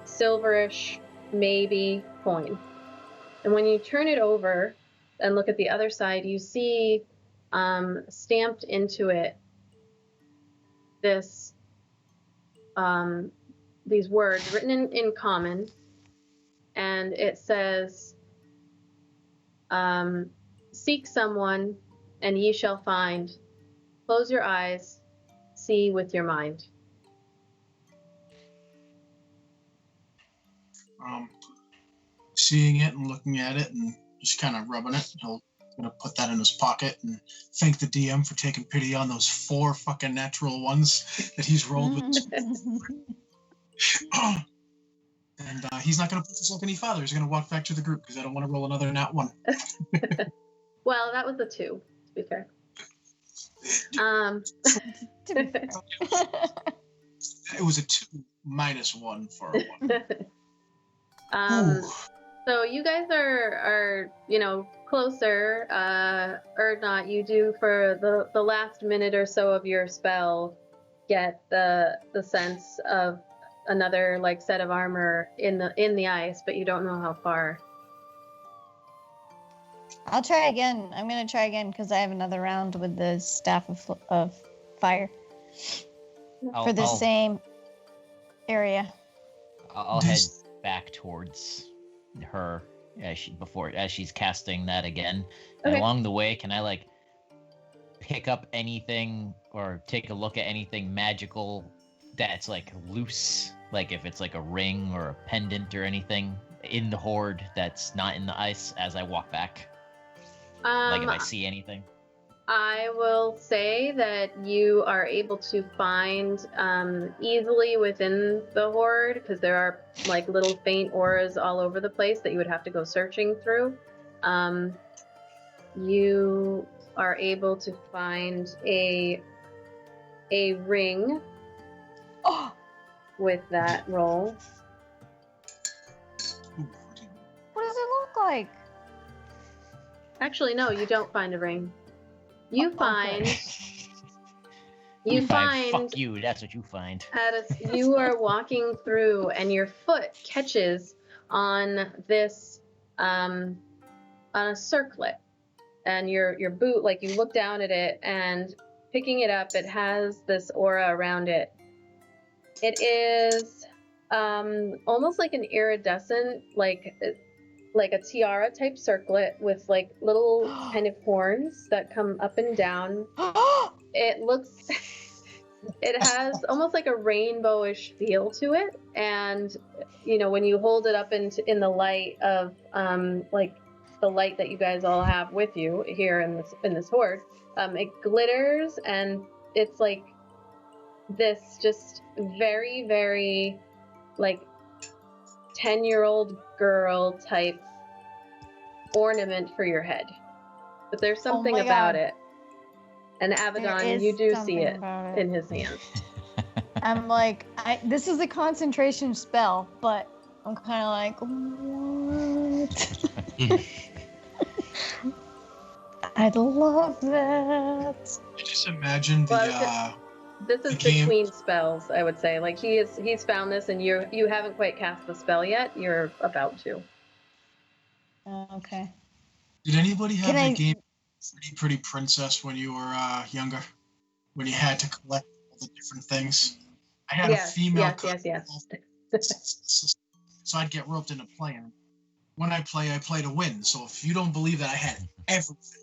silverish, maybe coin. And when you turn it over and look at the other side, you see stamped into it these words written in common, and it says, seek someone and ye shall find. Close your eyes, see with your mind. Seeing it and looking at it and just kind of rubbing it, he'll gonna put that in his pocket and thank the DM for taking pity on those 4 fucking natural ones that he's rolled with. And he's not gonna put this like any father. He's gonna walk back to the group because I don't want to roll another nat 1. Well, that was a 2, to be fair. It was a 2 minus 1 for a 1. So you guys are closer. Erdnot, you do for the last minute or so of your spell get the sense of another like set of armor in the ice, but you don't know how far. I'll try again. I'm gonna try again because I have another round with the staff of fire for the same area. I'll head back towards her as she's casting that again. And along the way, can I like pick up anything or take a look at anything magical that's like loose, like if it's like a ring or a pendant or anything in the horde that's not in the ice as I walk back? Like if I see anything. I will say that you are able to find easily within the horde, because there are like little faint auras all over the place that you would have to go searching through. You are able to find a ring Oh, with that roll. what does it look like? Actually, no, you don't find a ring. You Oh, find. okay. You find. Fuck you. That's what you find. You are walking through, and your foot catches on this, on a circlet, and your boot, like you look down at it, and picking it up, it has this aura around it. It is almost like an iridescent, like a tiara type circlet with like little kind of horns that come up and down. It looks, it has almost like a rainbowish feel to it, and you know, when you hold it up in the light of like the light that you guys all have with you here in this horde, it glitters, and it's like this just very, very like 10-year-old girl type ornament for your head. But there's something my about God. it. And There Abaddon, is you do see something it about it. in his hands. I'm like, this is a concentration spell, but I'm kind of like, what? I'd love that. I just imagine the Well, This is The game- between spells, I would say. Like he's found this, and you haven't quite cast the spell yet. You're about to. Okay. Did anybody have Can that I- game Pretty Princess when you were younger? When you had to collect all the different things? I had a female yes. so I'd get roped into playing. When I play to win. So if you don't believe that I had everything,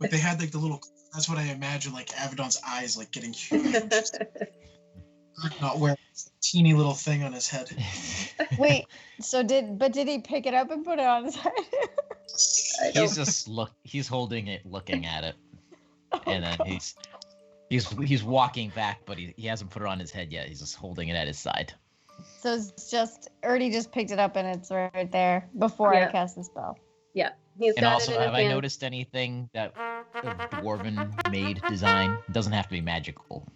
but they had like the little. That's what I imagine, like Abaddon's eyes, like getting huge. Not wearing a teeny little thing on his head. Wait, so did he pick it up and put it on his head? He's holding it, looking at it, and then he's walking back, but he hasn't put it on his head yet. He's just holding it at his side. So it's just Ernie just picked it up and it's right there before I cast the spell. Yeah. He's And got also, it in his have I hand. noticed anything that of dwarven made design? It doesn't have to be magical.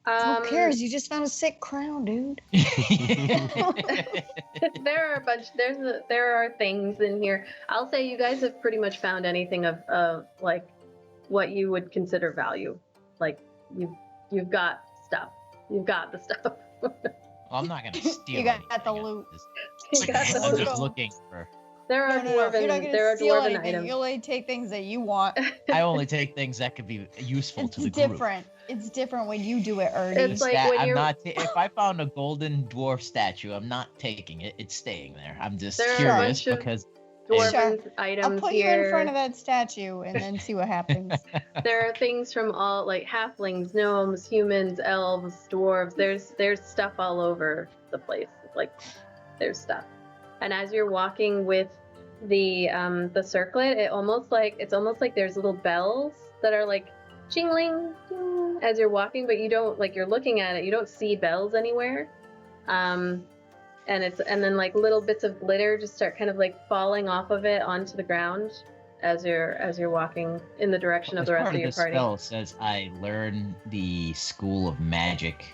Who cares? You just found a sick crown, dude. There are a bunch. There are things in here. I'll say you guys have pretty much found anything of like what you would consider value. Like you've got stuff. You've got the stuff. Well, I'm not gonna steal. You got anything. the loot. You got the I'm loot. just looking for. There are You're dwarven. not There are gonna steal dwarven anything. items. You only take things that you want. I only take things that could be useful It's to the group. different. It's different when you do it, Ernie. It's like when I'm you're- not. If I found a golden dwarf statue, I'm not taking it. It's staying there. I'm just There are a curious bunch of because Dwarven I'll items put you here. in front of that statue and then see what happens. There are things from all like halflings, gnomes, humans, elves, dwarves. There's stuff all over the place. Like there's stuff. And as you're walking with the circlet, it's almost like there's little bells that are like jingling ding, as you're walking, but you don't like you're looking at it. You don't see bells anywhere. And then like little bits of glitter just start kind of like falling off of it onto the ground as you're walking in the direction of the rest of your party. Spell says I learn the school of magic,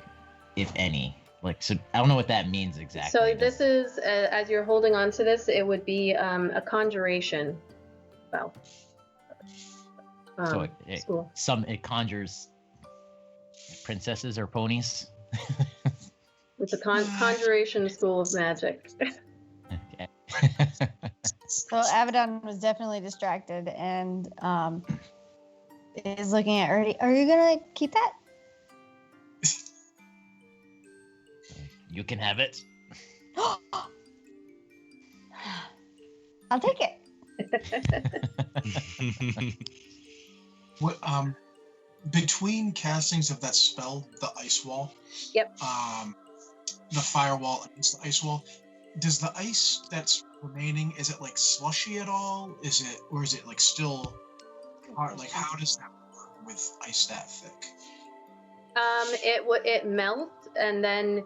if any. Like, so I don't know what that means exactly. So this is as you're holding on to this, it would be a conjuration spell. So School. it conjures princesses or ponies. It's a conjuration school of magic. Okay. So Abaddon was definitely distracted and is looking at Ernie. Are you gonna keep that? You can have it. I'll take it. What between castings of that spell, the ice wall. Yep. The firewall against the ice wall. Does the ice that's remaining, is it like slushy at all? Is it like still hard? Like how does that work with ice that thick? It melts, and then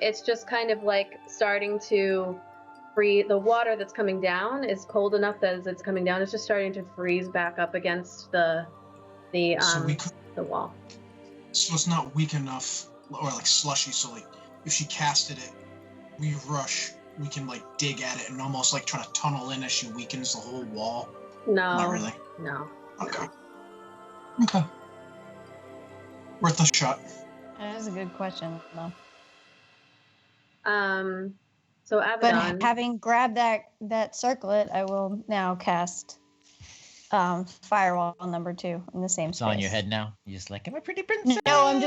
it's just kind of like starting to freeze. The water that's coming down is cold enough that as it's coming down, it's just starting to freeze back up against the wall. So it's not weak enough, or like slushy. So like if she casted it, we rush. We can like dig at it and almost like try to tunnel in as she weakens the whole wall. No, Not really. No. Okay. Okay. Worth a shot. That is a good question, though. So Abaddon. But having grabbed that circlet, I will now cast Firewall number 2 in the same It's space. on your head now. You're just like, I'm a pretty princess. No,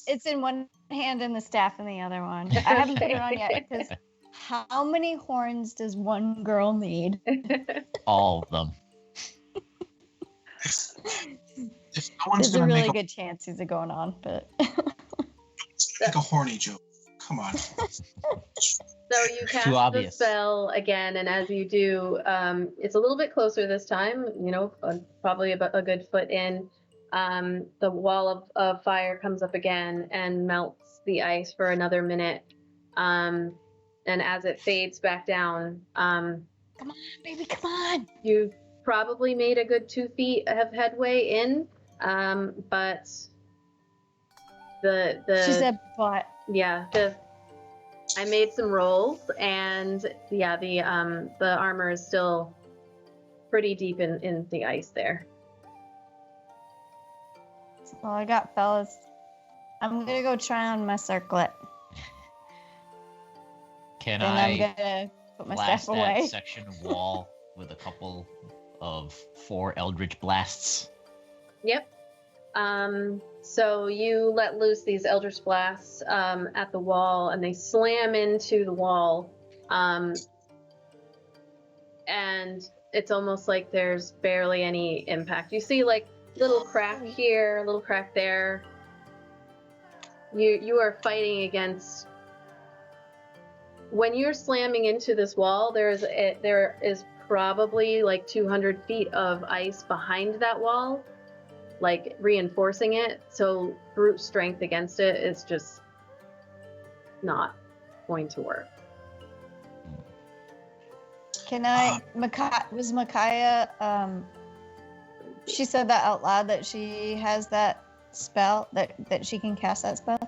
it's in one hand and the staff in the other one. I haven't put it on yet because how many horns does one girl need? All of them. If no one's There's a gonna really make good chance these are going on, but make a horny joke. Come on. So you cast Too the obvious. spell again, and as you do, it's a little bit closer this time. Probably about a good foot in. The wall of fire comes up again and melts the ice for another minute. And as it fades back down, come on, baby, come on. you've probably made a good 2 feet of headway in. But the She said, "But." yeah, I made some rolls, and yeah, the armor is still pretty deep in the ice there. That's all I got, fellas. I'm gonna go try on my circlet. Can Then I'm I gonna put my blast staff that away. section of wall with a couple of 4 Eldritch blasts? Yep. So you let loose these Eldritch blasts at the wall, and they slam into the wall. And it's almost like there's barely any impact. You see like little crack here, little crack there. You are fighting against. When you're slamming into this wall, there is probably like 200 feet of ice behind that wall, like reinforcing it. So brute strength against it is just not going to work. Can I? Was Micaiah? She said that out loud that she has that spell that she can cast that spell.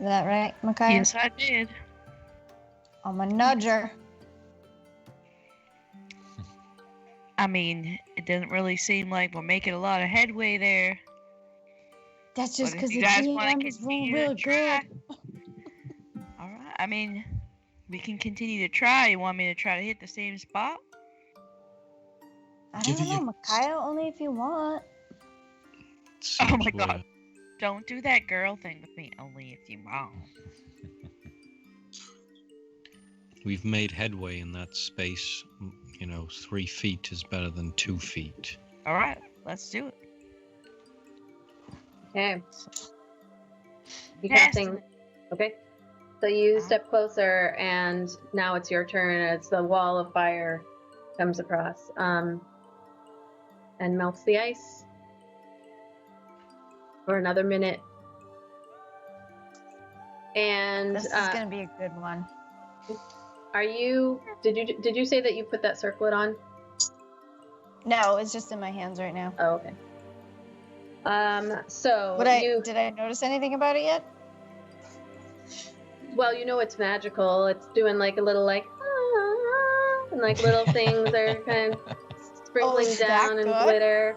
Is that right, Micaiah? Yes, I did. I'm a nudger. I mean, it doesn't really seem like we're making a lot of headway there. That's just But because if the you guys want to DM is rolling continue real to try, good. all right. I mean, we can continue to try. You want me to try to hit the same spot? I Give don't it know, your- Micaiah. Only if you want. Oh my Seems God. weird. Don't do that girl thing with me. Only if you want. We've made headway in that space. 3 feet is better than 2 feet. All right, let's do it. Okay. You Yes. casting. Okay. So you step closer, and now it's your turn as the wall of fire comes across and melts the ice for another minute. And This is gonna be a good one. did you say that you put that circlet on? No, it's just in my hands right now. Oh, okay. So Did I notice anything about it yet? well, it's magical. It's doing like a little like ah, and like little things are kind of sprinkling is that down and good? glitter.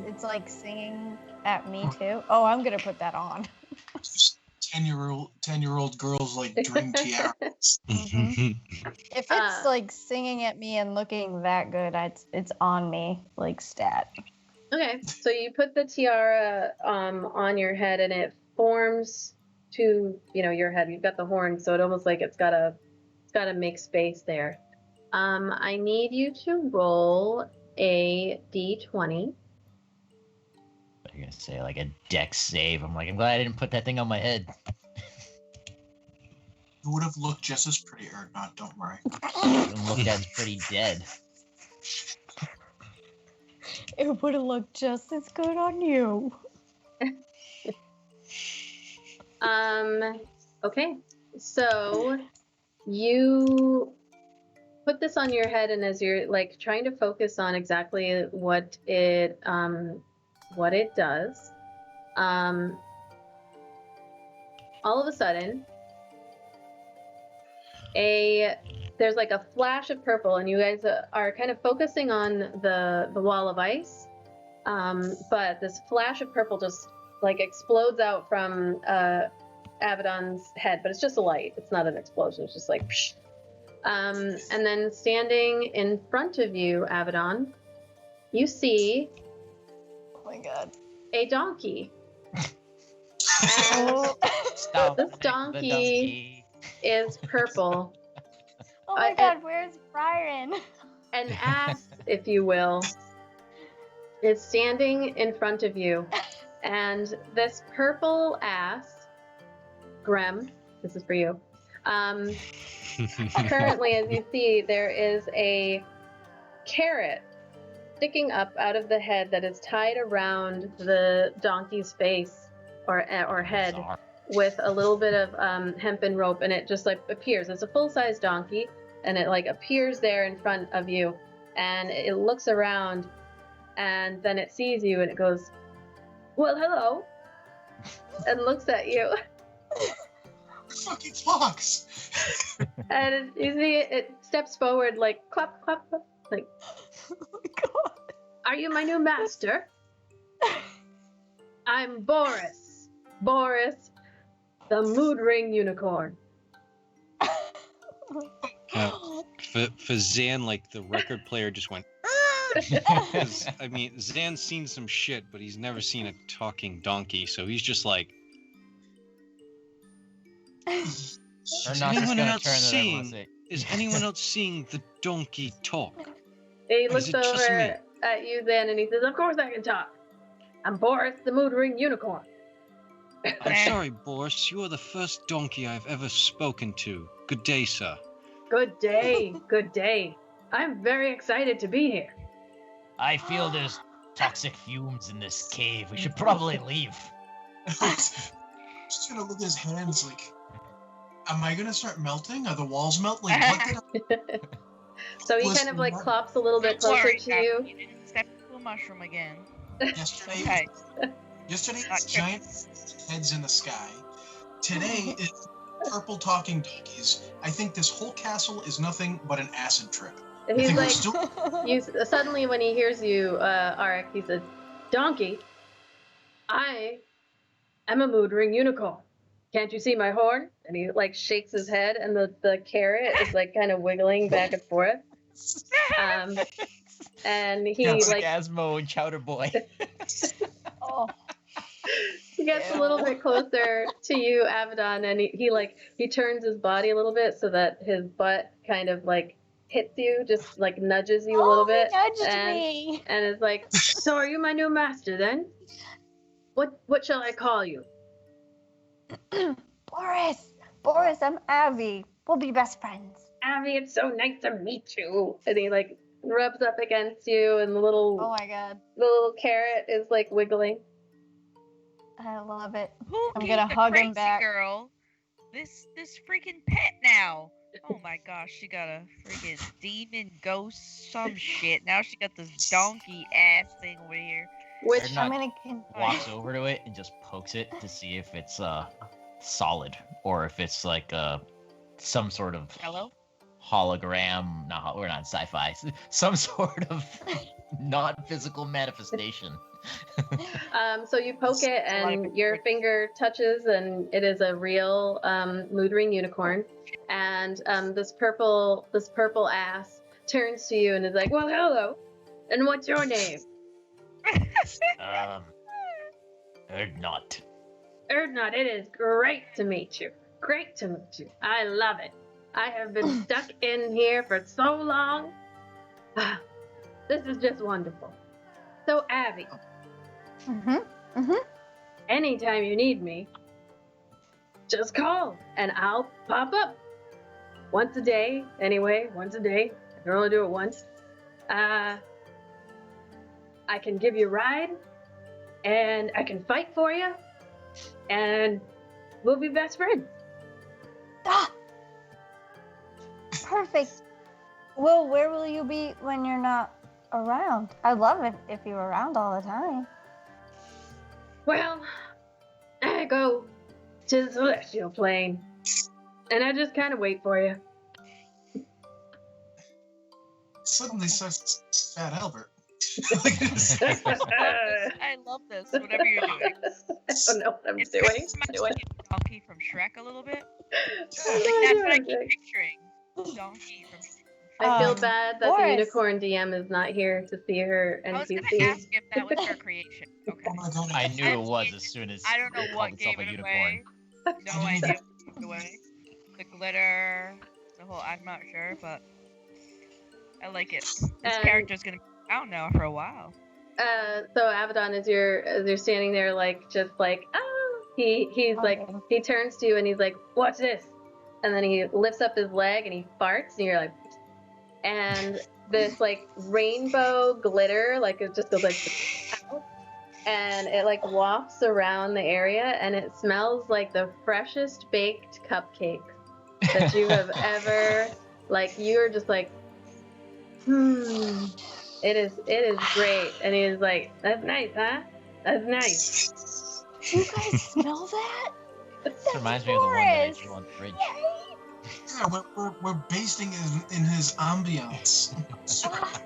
It's like singing at me too. Oh, I'm gonna put that on. 10-year-old girls like dream tiaras. Mhm. If it's Uh, like singing at me and looking that good, it's on me like stat. Okay, so you put the tiara on your head, and it forms to your head. You've got the horn, so it almost like it's gotta make space there. I need you to roll a d20. You're gonna say like a dex save. I'm glad I didn't put that thing on my head. It would have looked just as pretty, or not, don't worry. It looked as pretty dead. It would have looked just as good on you. Okay. So you put this on your head, and as you're like trying to focus on exactly what it does, all of a sudden, there's like a flash of purple, and you guys are kind of focusing on the wall of ice, but this flash of purple just like explodes out from Abaddon's head, but it's just a light. It's not an explosion. It's just like, psh. And then standing in front of you, Abaddon, you see, Oh my god. a donkey. Oh, Stop. This donkey is purple. oh my god, where's Brian? An ass, if you will, is standing in front of you. And this purple ass, Grem, this is for you. Currently, as you see, there is a carrot sticking up out of the head that is tied around the donkey's face or head with a little bit of hempen rope, and it just like appears. It's a full-size donkey, and it like appears there in front of you, and it looks around, and then it sees you, and it goes, "Well, hello," and looks at you. Fucking fox! And you see it steps forward like clap, clap, clap, like, Oh my god. "Are you my new master?" "I'm Borris. Borris, the mood ring unicorn." For Zan, like the record player just went. 'Cause, I mean, Zan's seen some shit, but he's never seen a talking donkey, so he's just like. Or Is not just anyone gonna else turn to them and seeing? say, Is anyone else seeing the donkey talk? He Or looks is it just me? over at you then, and he says, "Of course I can talk. I'm Borris, the mood ring unicorn." I'm sorry, Boris. You are the first donkey I've ever spoken to. Good day, sir. Good day, good day. I'm very excited to be here. I feel there's toxic fumes in this cave. We should probably leave. Just gonna look at his hands like, am I gonna start melting? Are the walls melt? Like, what did I... So he Listen, kind of like Mark. clops a little bit Don't closer worry, to Gabby, you. you didn't step into a mushroom again. Yesterday, Okay. yesterday Not was giant heads in the sky. Today is purple talking donkeys. I think this whole castle is nothing but an acid trip. And I he's think we're like, still... suddenly when he hears you, Arik, he says, "Donkey, I am a mood ring unicorn. Can't you see my horn?" And he like shakes his head, and the carrot is like kind of wiggling back and forth. And he like Asmo and Chowder Boy. Oh. he gets a little bit closer to you, Abaddon, and he turns his body a little bit so that his butt kind of like hits you, just like nudges you a little bit, He nudged and me. and is like, "So are you my new master then? What shall I call you?" Boris, I'm Avi. We'll be best friends. "Abby, it's so nice to meet you." And he like rubs up against you, and the little Oh my god. carrot is like wiggling. I love it. Who I'm gave gonna the hug him crazy back. girl this freaking pet now? Oh my gosh, she got a freaking demon ghost some shit. Now she got this donkey ass thing over here. Which Not- I'm gonna Walks over to it and just pokes it to see if it's solid or if it's like some sort of Hello? hologram. We're not sci-fi. Some sort of not physical manifestation. so you poke it, and your finger touches, and it is a real mood ring unicorn. And this purple ass turns to you and is like, "Well, hello, and what's your name?" Erdnot. "Erdnot, it is great to meet you. Great to meet you. I love it. I have been stuck in here for so long. This is just wonderful. So, Abby, Mm-hmm. anytime you need me, just call and I'll pop up. Once a day, anyway, once a day. I can only do it once. I can give you a ride, and I can fight for you, and we'll be best friends. Ah! Perfect. Well, where will you be when you're not around? I'd love it if you were around all the time. Well, I go to the celestial plane, and I just kind of wait for you. Suddenly starts Fat Albert. I love this. Whatever you're doing. I don't know what I'm It's doing. very much like Donkey from Shrek a little bit. I Like have no that's idea what I what I'm keep doing. picturing. Donkey from Shrek. I feel Um, bad that Borris. the unicorn DM is not here to see her I was gonna NPC. ask if that was her creation. Okay. Oh my god. I knew it was as soon as I don't know it called what itself gave a it unicorn. away. No didn't idea what gave it away. The glitter, the whole. I'm not sure, but I like it. This And- character's gonna be around now for a while. So Abaddon, as you're standing there, like just like he's like Okay. he turns to you and he's like, "Watch this," and then he lifts up his leg and he farts, and you're like, and this like rainbow glitter, like it just goes like out, and it like wafts around the area, and it smells like the freshest baked cupcakes that you have ever. Like you're just like, It is great. And he's like, that's nice, huh? That's nice. Do you guys smell that? This reminds me of the one that I Borris. drew on the fridge. Yeah, we're basting in his ambiance. Ah,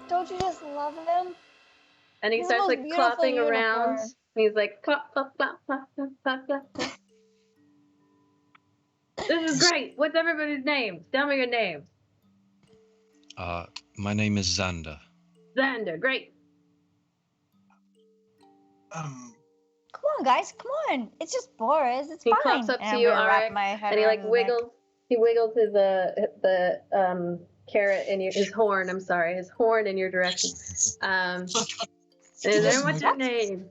don't you just love him? And he He's starts the like most beautiful clopping around. unicorn. And he's like, clop, clop, clop, clop, clop, clop, clop. This is great. What's everybody's name? Tell me your name. My name is Xander. Xander, great. Um, Come on, guys, come on. It's just Borris. It's He fine. clops up And to I'm you, gonna wrap Arik, my head And he around like his neck. wiggles. He wiggles his the carrot in his horn. I'm sorry, his horn in your direction. And then what's your name?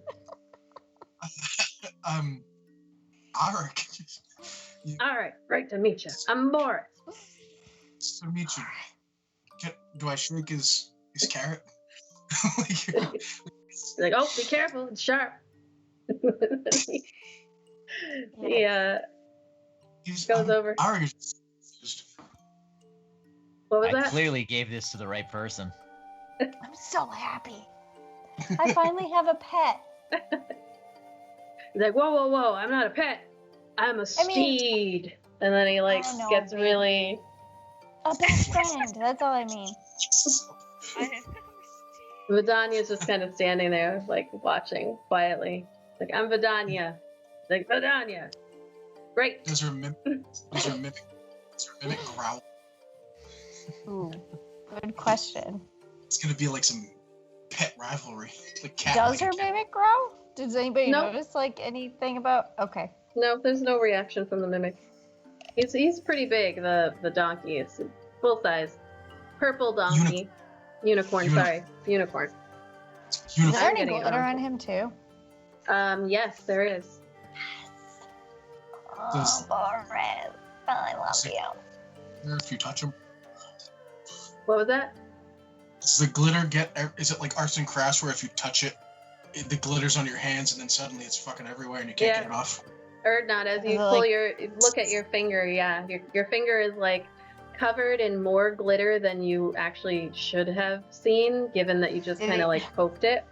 Arik. All right, great to meet you. I'm Borris. Nice to meet you. Do I shake his carrot? He's like, oh, be careful, it's sharp. He goes over. Arik is just What was I that? clearly gave this to the right person. I'm so happy. I finally have a pet. He's like, whoa, whoa, whoa! I'm not a pet. I'm a steed. And then he like I know, gets baby. really. A best friend. That's all I mean. Vidania's just kind of standing there, like watching quietly. Like, I'm Vidania. Like, Vidania. Great. does her mimic growl? Ooh, good question. It's gonna be like some pet rivalry. Like cat. Does like her a cat. mimic grow? Does anybody Nope. notice like anything about? Okay. No, there's no reaction from the mimic. He's pretty big. The donkey. It's full size, purple donkey. Unicorn. Sorry, unicorn. Is Unicorn. there any getting it glitter wrong. on him too? Yes, there is. Oh, Does- Borris. I love you. If you touch him, What was that? does the glitter get? Is it like arts and crafts where if you touch it, the glitter's on your hands and then suddenly it's fucking everywhere and you can't Yeah. get it off? Not as you Is it pull like- look at your finger. Yeah, your finger is like covered in more glitter than you actually should have seen, given that you just Did kind it- of like poked it.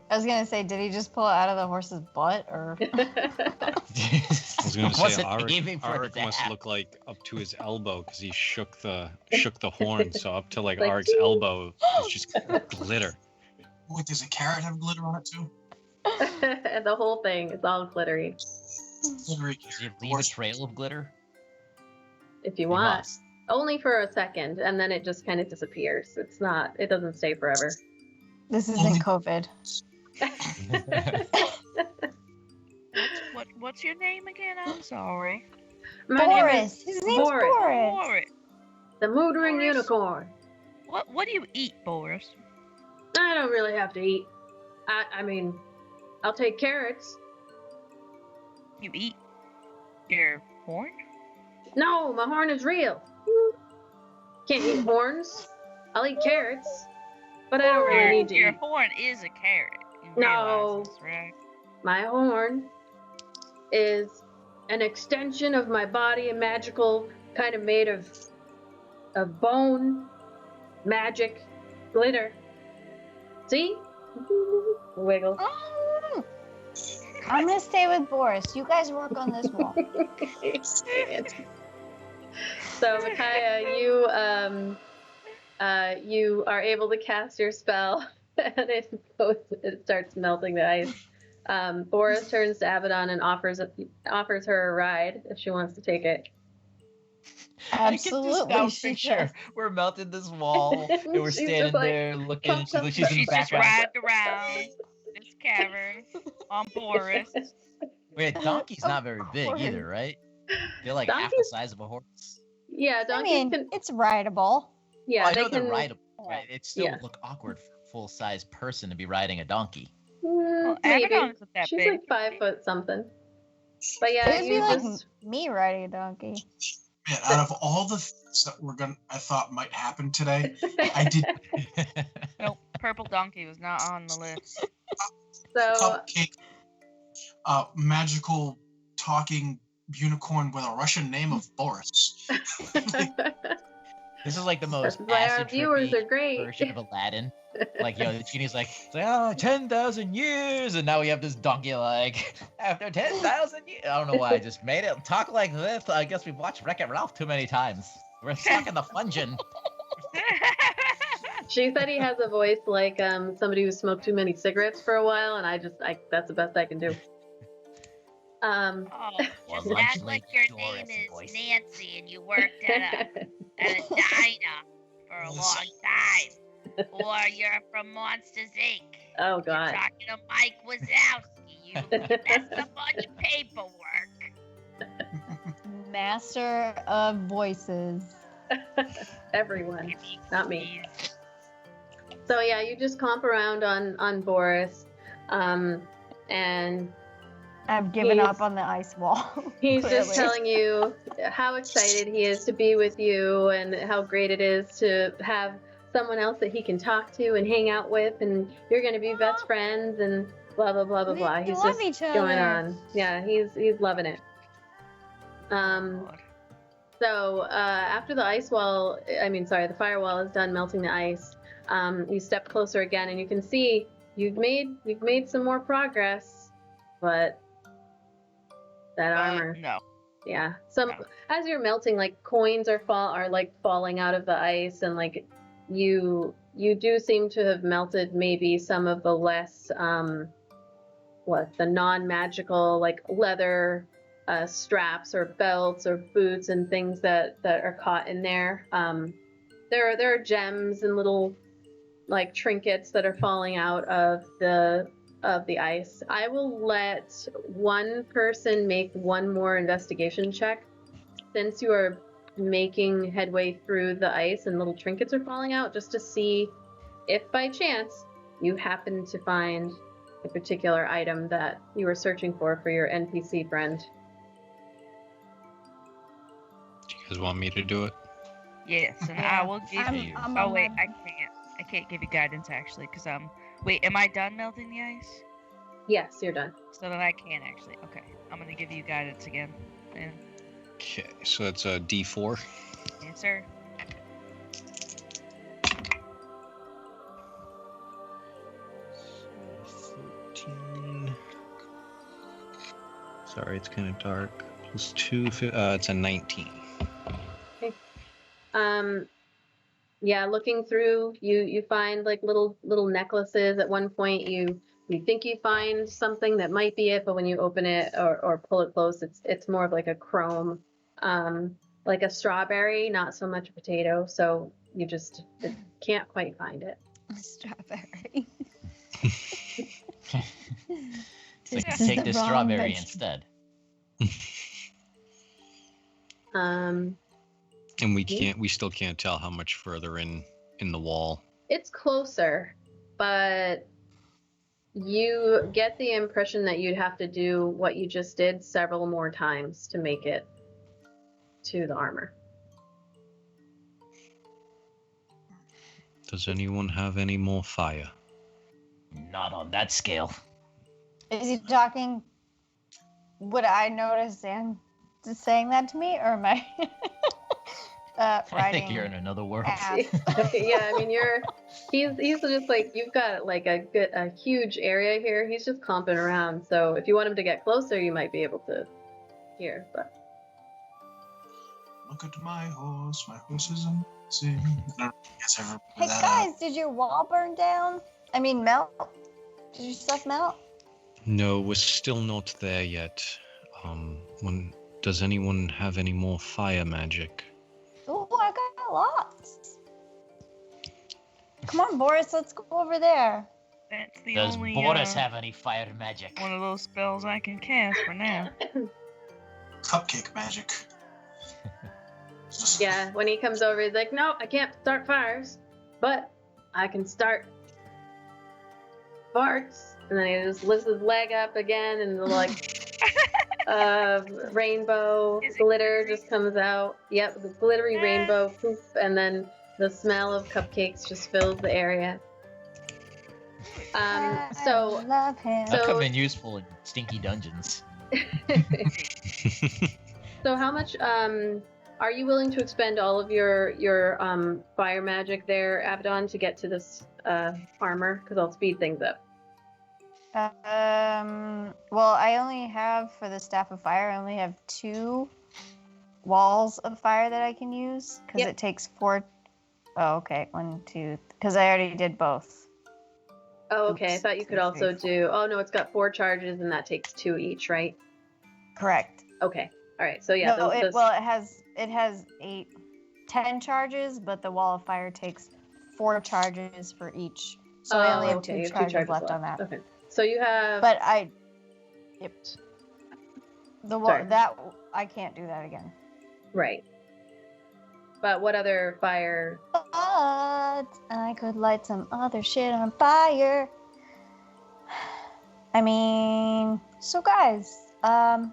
I was gonna say, did he just pull it out of the horse's butt, or? I was going to say Wasn't aiming Arik, for it to must happen. look like up to his elbow because he shook the horn, so up to like Like, Arik's elbow is just glitter. Wait, does a carrot have glitter on it too? The whole thing is all glittery. Glittery. Does he leave a trail of glitter? If you He want, must. only for a second, and then it just kind of disappears. It doesn't stay forever. This Only- isn't COVID. What's your name again? I'm sorry. My name is Boris. His name's Borris. Boris. Boris. the Moodring Boris. Unicorn. What do you eat, Boris? I don't really have to eat. I mean, I'll take carrots. You eat your horn? No, my horn is real. Can't eat horns. I'll eat carrots, but I don't really need to Your eat. horn is a carrot. You No. realize this, right? My horn is an extension of my body, a magical kind of made of bone, magic, glitter. See? Wiggle. Oh. I'm gonna stay with Boris. You guys work on this wall. So Micaiah, you are able to cast your spell, and it starts melting the ice. Borris turns to Abaddon and offers her a ride if she wants to take it. Absolutely. I get this now she picture. does. We're melting this wall, and we're She's standing just like, there looking. pump, pump, She's in the She's just background. riding around this cavern on Borris. Wait, a donkey's not very big Horse. either, right? They're like half the Donkeys? size of a horse. Yeah, I donkeys mean, can. it's rideable. Yeah, I they know can. they're rideable, right? It still Yeah. look awkward for a full-size person to be riding a donkey. Well, Maybe. Abaddon isn't that She's big. like 5 foot something. But yeah, It would be you like just. me riding a donkey. Man, out of all the things that I thought might happen today, I did Nope, purple donkey was not on the list. So cupcake, magical talking unicorn with a Russian name of Boris. This is like the most that's why our acid viewers trippy are great. version of Aladdin. Like, the genie's like, oh, 10,000 years, and now we have this donkey like, after 10,000 years. I don't know why I just made it talk like this. I guess we've watched Wreck-It Ralph too many times. We're stuck in the fungin. She said he has a voice like somebody who smoked too many cigarettes for a while, and that's the best I can do. Oh, Well, just lunch act like lady your Doris name is voice. Nancy and you worked at a diner for a long time. Or you're from Monsters, Inc. Oh You're God. talking to Mike Wazowski. You messed up on your paperwork. Master of voices. Everyone, not me. So yeah, you just comp around on Borris, and I've given He's- up on the ice wall. he's just clearly. telling you how excited he is to be with you and how great it is to have someone else that he can talk to and hang out with, and you're going to be best friends and blah blah blah blah We blah. He's love just each going other. on. Yeah, he's loving it. So after the firewall is done melting the ice, you step closer again, and you can see you've made some more progress, but that armor, No. yeah. Some No. as you're melting, like coins are falling out of the ice, and like you do seem to have melted maybe some of the less the non-magical like leather straps or belts or boots and things that are caught in there. There are gems and little like trinkets that are falling out of the ice. I will let one person make one more investigation check, since you are making headway through the ice and little trinkets are falling out, just to see if by chance you happen to find a particular item that you were searching for your NPC friend. Do you guys want me to do it? Yes, and Yeah, I will give I'm- you. I'm Oh on wait, my- I can't give you guidance actually, because wait, am I done melting the ice? Yes, you're done. So then I can actually. Okay, I'm gonna give you guidance again. And Okay, so it's a D4. yes, sir. So 13. Sorry, it's kind of dark. Plus 2, it's a 19. Yeah, looking through, you find like little necklaces. At one point you think you find something that might be it, but when you open it or pull it close, it's more of like a chrome, like a strawberry, not so much a potato. So you just can't quite find it. Strawberry. It's like, This is take the this wrong strawberry vegetable. instead. And we still can't tell how much further in the wall. It's closer, but You get the impression that you'd have to do what you just did several more times to make it to the armor. Does anyone have any more fire? Not on that scale. Is he talking? Would I notice Zan saying that to me, or am I I think you're in another world. Yeah, I mean, he's just like, you've got like a huge area here. He's just comping around. So if you want him to get closer, you might be able to hear. But Look at my horse is amazing. I guess I remember Hey that. guys, did your wall burn down? I mean, melt? Did your stuff melt? No, we're still not there yet. Does anyone have any more fire magic? Oh, I got lots. Come on, Boris, let's go over there. That's the Does only Borris have any fire magic? one of those spells I can cast for now. Cupcake magic. yeah, when he comes over, he's like, no, I can't start fires, but I can start farts. And then he just lifts his leg up again, and the rainbow glitter just comes out. Yep, the glittery rainbow poof, and then the smell of cupcakes just fills the area. So I love him. That could have been useful in stinky dungeons. So how much are you willing to expend all of your fire magic there, Abaddon, to get to this armor? Because I'll speed things up. Well, I only have, for the Staff of Fire, I only have 2 walls of fire that I can use, because it takes 4. Oh, okay, 1, 2, because I already did both. Oh, okay. I Oops. thought you could also do. Oh no, it's got 4 charges, and that takes 2 each, right? Correct. Okay. All right. So yeah. No, it has 10 charges, but the wall of fire takes 4 charges for each. So I only have okay, you 2 have charges left on that. Okay. So you have. But yep. The wall Sorry. that I can't do that again. Right. But what other fire? But I could light some other shit on fire. I mean, so guys, I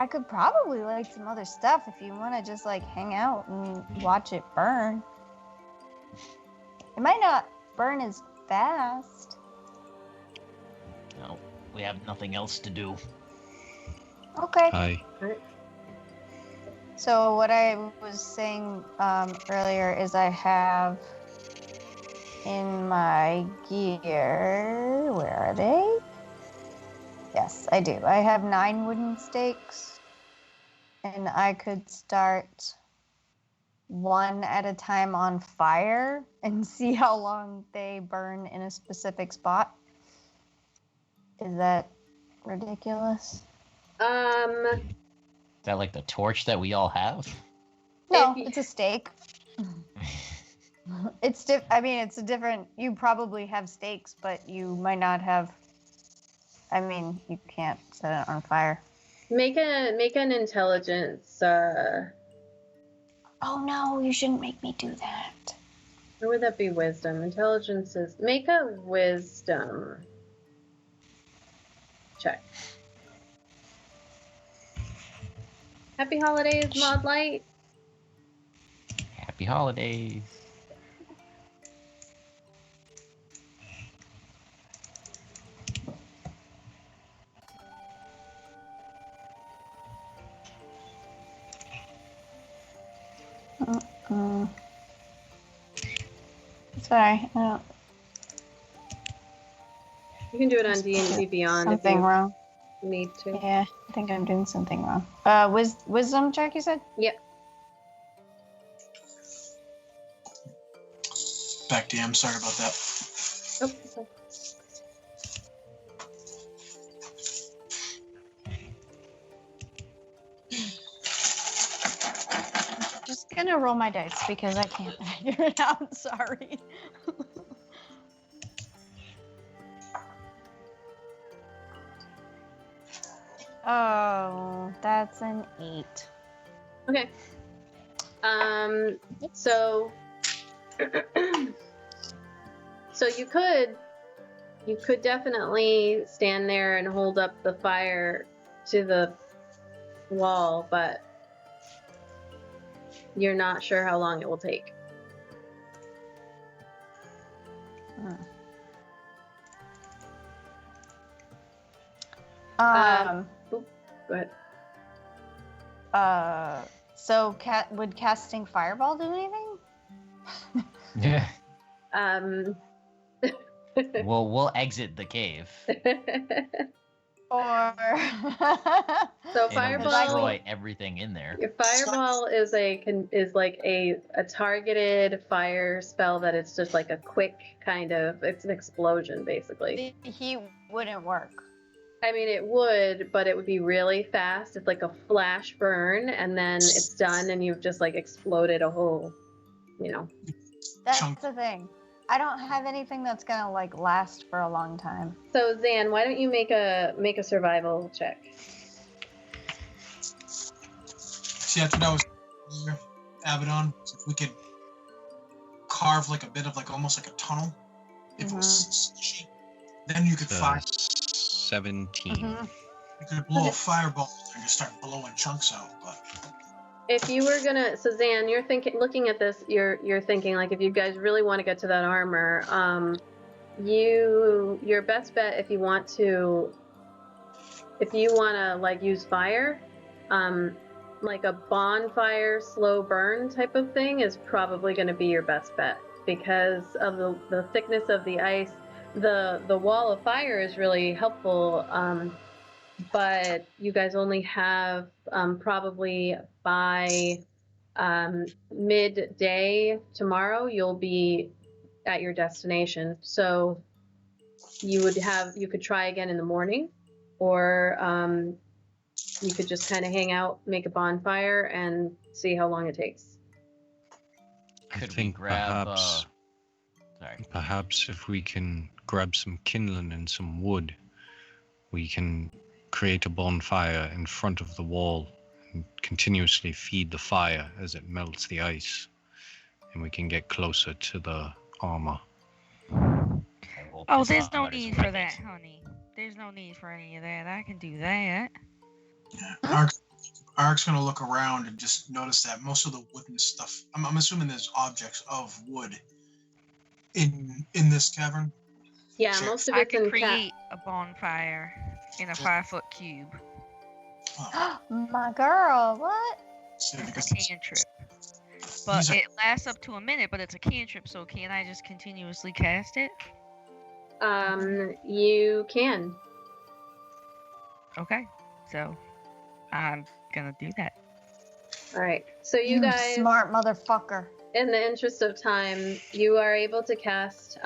could probably light some other stuff if you want to just like hang out and watch it burn. It might not burn as fast. No, we have nothing else to do. Okay. Hi. So what I was saying earlier is I have in my gear, where are they? Yes, I do. I have 9 wooden stakes, and I could start 1 at a time on fire and see how long they burn in a specific spot. Is that ridiculous? Is that like the torch that we all have? No, it's a stake. I mean, it's a different. You probably have stakes, but you might not have. I mean, you can't set it on fire. Make an intelligence. Oh no, you shouldn't make me do that. Or would that be wisdom? Intelligence is. Make a wisdom check. Happy holidays, Mod Light. Happy holidays. Sorry, I don't. You can do it on D&D Beyond Something if you wrong. need to. Yeah, I think I'm doing something wrong. Wisdom check, you said? Yep. Back DM, sorry about that. Oh, sorry. Just gonna roll my dice because I can't figure it out. Sorry. Oh, that's an 8. Okay. So so you could You could definitely stand there and hold up the fire to the wall, but you're not sure how long it will take. Go ahead. So would casting fireball do anything? Yeah. Well, we'll exit the cave. Or So It'll fireball, destroy everything in there. your fireball is like a targeted fire spell that it's just like a quick kind of, it's an explosion basically. the heat wouldn't work. I mean, it would, but it would be really fast. It's like a flash burn, and then it's done, and you've just like exploded a whole, That's Chunk. the thing. I don't have anything that's gonna like last for a long time. So Zan, why don't you make a survival check? See, that's what I was Abaddon. So if we could carve like a bit of like almost like a tunnel, if it was cheap, then you could fire. 17. You could blow a fireball and just start blowing chunks out. But If you were gonna, so Zan, you're thinking at this, you're thinking like if you guys really want to get to that armor, your best bet if you want to like use fire, like a bonfire slow burn type of thing is probably going to be your best bet because of the thickness of the ice. The wall of fire is really helpful, but you guys only have probably by midday tomorrow you'll be at your destination. So you could try again in the morning, or you could just kind of hang out, make a bonfire, and see how long it takes. I Could we think grab? perhaps if we can grab some kindling and some wood, we can create a bonfire in front of the wall and continuously feed the fire as it melts the ice, and we can get closer to the armor. Oh, there's no need for that, honey. There's no need for any of that. I can do that. yeah, Ark's gonna look around and just notice that most of the wooden stuff. I'm assuming there's objects of wood in this cavern. Yeah, Sure. most of I it's can in create a bonfire in a 5-foot cube. My girl, what? So It's because a cantrip. But These are- it lasts up to a minute, but it's a cantrip, so can't I just continuously cast it? You can. Okay, so I'm gonna do that. All right. So you guys, smart motherfucker. in the interest of time, you are able to cast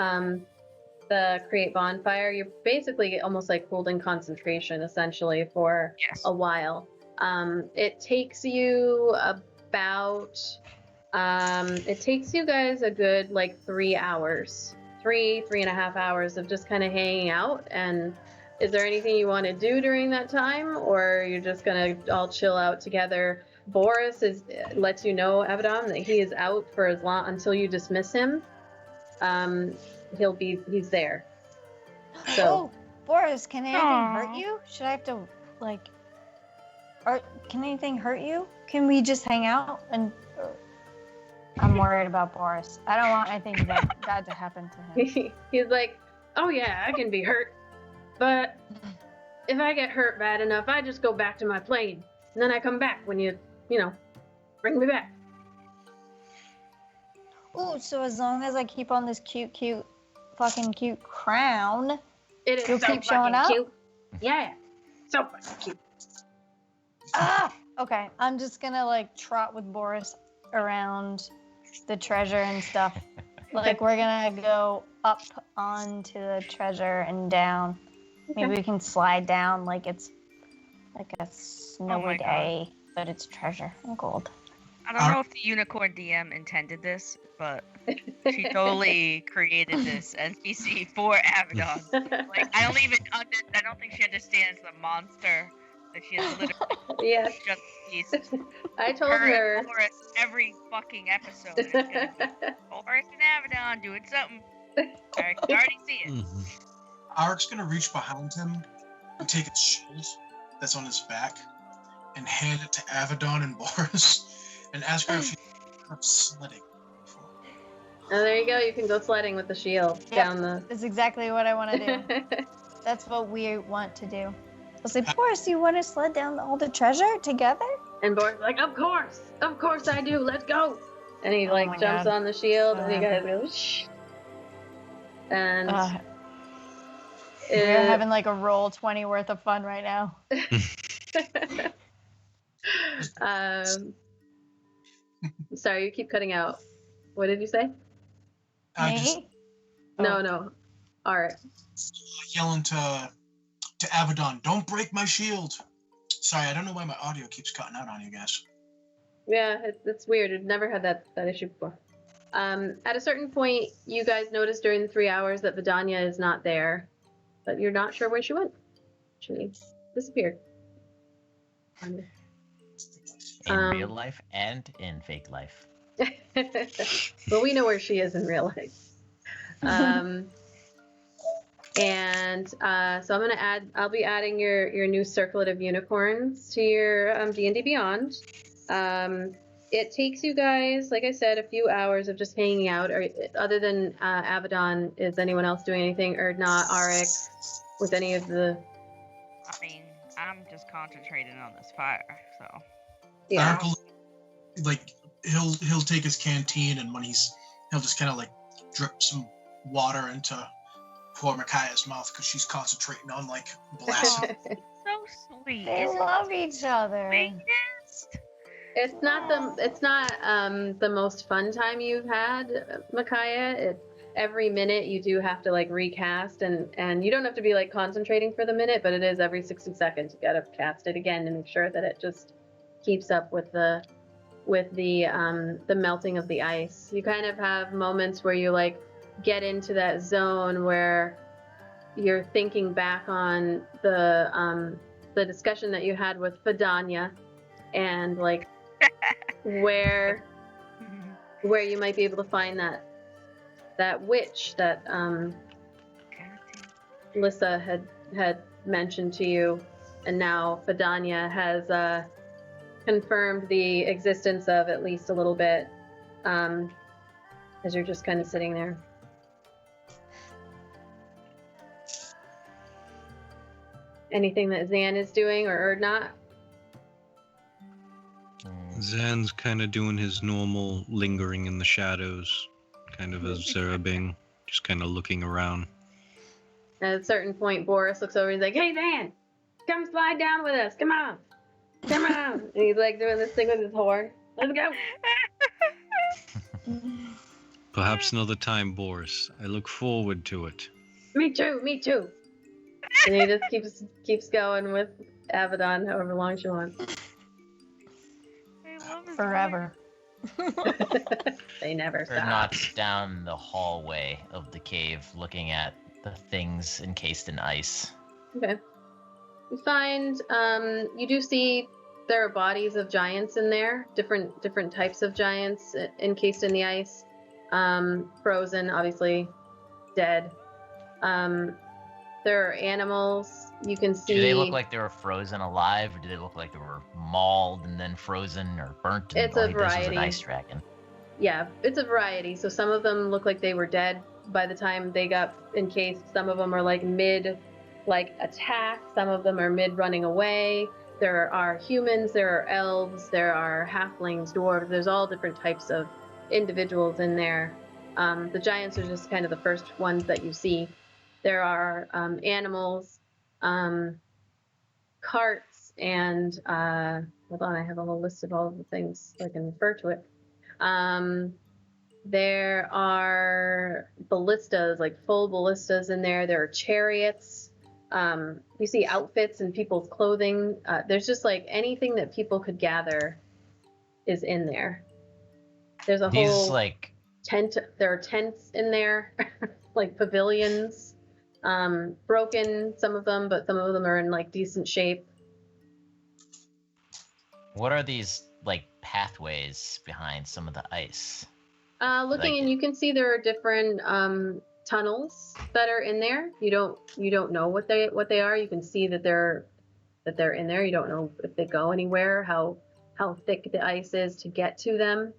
the create bonfire. You're basically almost like holding concentration essentially for Yes. a while. It takes you about it takes you guys a good like 3 hours, 3.5 hours of just kind of hanging out. And is there anything you want to do during that time, or you're just gonna all chill out together? Borris lets you know, Abaddon, that he is out for as long until you dismiss him. He's there. So Oh, Boris, can anything Aw. hurt you? Should I have to like? Or can anything hurt you? Can we just hang out and? I'm worried about Boris. I don't want anything bad to happen to him. he's like, oh yeah, I can be hurt, but if I get hurt bad enough, I just go back to my plane, and then I come back when you bring me back. Ooh, so as long as I keep on this cute fucking cute crown, It is You'll so keep showing fucking up? cute. Yeah, so fucking cute. okay, I'm just gonna like trot with Boris around the treasure and stuff. Like we're gonna go up onto the treasure and down. Maybe we can slide down like it's like a snowy my God. day, but it's treasure and gold. I don't know if the Unicorn DM intended this, but she totally created this NPC for Abaddon. Like, I don't think she understands the monster that she has literally Yeah, just used. I told Her her. and Boris every fucking episode. It's gonna be Boris and Abaddon doing something. I can already see it. Mhm. Arik's gonna reach behind him and take his shield that's on his back and hand it to Avedon and Borris and ask her if she's up sledding before. Oh, there you go. You can go sledding with the shield down the. That's exactly what I want to do. That's what we want to do. I'll say, Boris, you want to sled down all the treasure together? And Borris is like, of course I do. Let's go. And he Oh like my jumps God. on the shield, So and you guys go shh. And we're having like a roll 20 worth of fun right now. Sorry, you keep cutting out. What did you say? I just Me? No. All right. yelling to Avedon, don't break my shield. Sorry, I don't know why my audio keeps cutting out on you guys. Yeah, it's weird. I've never had that issue before. At a certain point, you guys notice during the 3 hours that Vidania is not there, but you're not sure where she went. She disappeared. In real life and in fake life. Well, we know where she is in real life. So I'll be adding your new circlet of unicorns to your D&D Beyond. It takes you guys, like I said, a few hours of just hanging out. Or other than Avedon, is anyone else doing anything, or not? Arik, with any of the? I mean, I'm just concentrating on this fire, so. Yeah. Arik will, like, he'll take his canteen, and when he'll just kind of like drip some water into poor Micaiah's mouth because she's concentrating on like blasting. So sweet. They Isn't love each other. it sweetest? It's not the most fun time you've had, Micaiah. Every minute you do have to like recast, and you don't have to be like concentrating for the minute, but it is every 60 seconds you gotta cast it again to make sure that it just keeps up with the melting of the ice. You kind of have moments where you like get into that zone where you're thinking back on the discussion that you had with Vidania, and like where you might be able to find that witch that Lissa had mentioned to you, and now Vidania has confirmed the existence of, at least a little bit, as you're just kind of sitting there. Anything that Zan is doing or not? Zan's kind of doing his normal lingering in the shadows, kind of observing, just kind of looking around. At a certain point, Borris looks over and he's like, "Hey, Zan, come slide down with us. Come on. And he's like doing this thing with his horn. Let's go." Perhaps another time, Boris. I look forward to it. Me too. And he just keeps going with Avedon however long she wants. I love his Forever. They never Or stop. not down the hallway of the cave, looking at the things encased in ice. Okay. You find you do see there are bodies of giants in there, different types of giants encased in the ice, frozen, obviously dead. There are animals. You can see. Do they look like they were frozen alive, or do they look like they were mauled and then frozen or burnt? And It's a only this was variety. an ice dragon. Yeah, it's a variety. So some of them look like they were dead by the time they got encased. Some of them are like mid, like attack. Some of them are mid running away. There are humans. There are elves. There are halflings, dwarves. There's all different types of individuals in there. The giants are just kind of the first ones that you see. There are animals, carts, and hold on, I have a whole list of all of the things so I can refer to it. There are ballistas, like full ballistas in there. There are chariots. You see outfits and people's clothing. There's just like anything that people could gather is in there. There's a These whole like tent. There are tents in there, like pavilions. Broken, some of them, but some of them are in like decent shape. what are these like pathways behind some of the ice? Looking, Like- and you can see there are different tunnels that are in there. You don't know what they are. You can see that they're in there. You don't know if they go anywhere, how thick the ice is to get to them,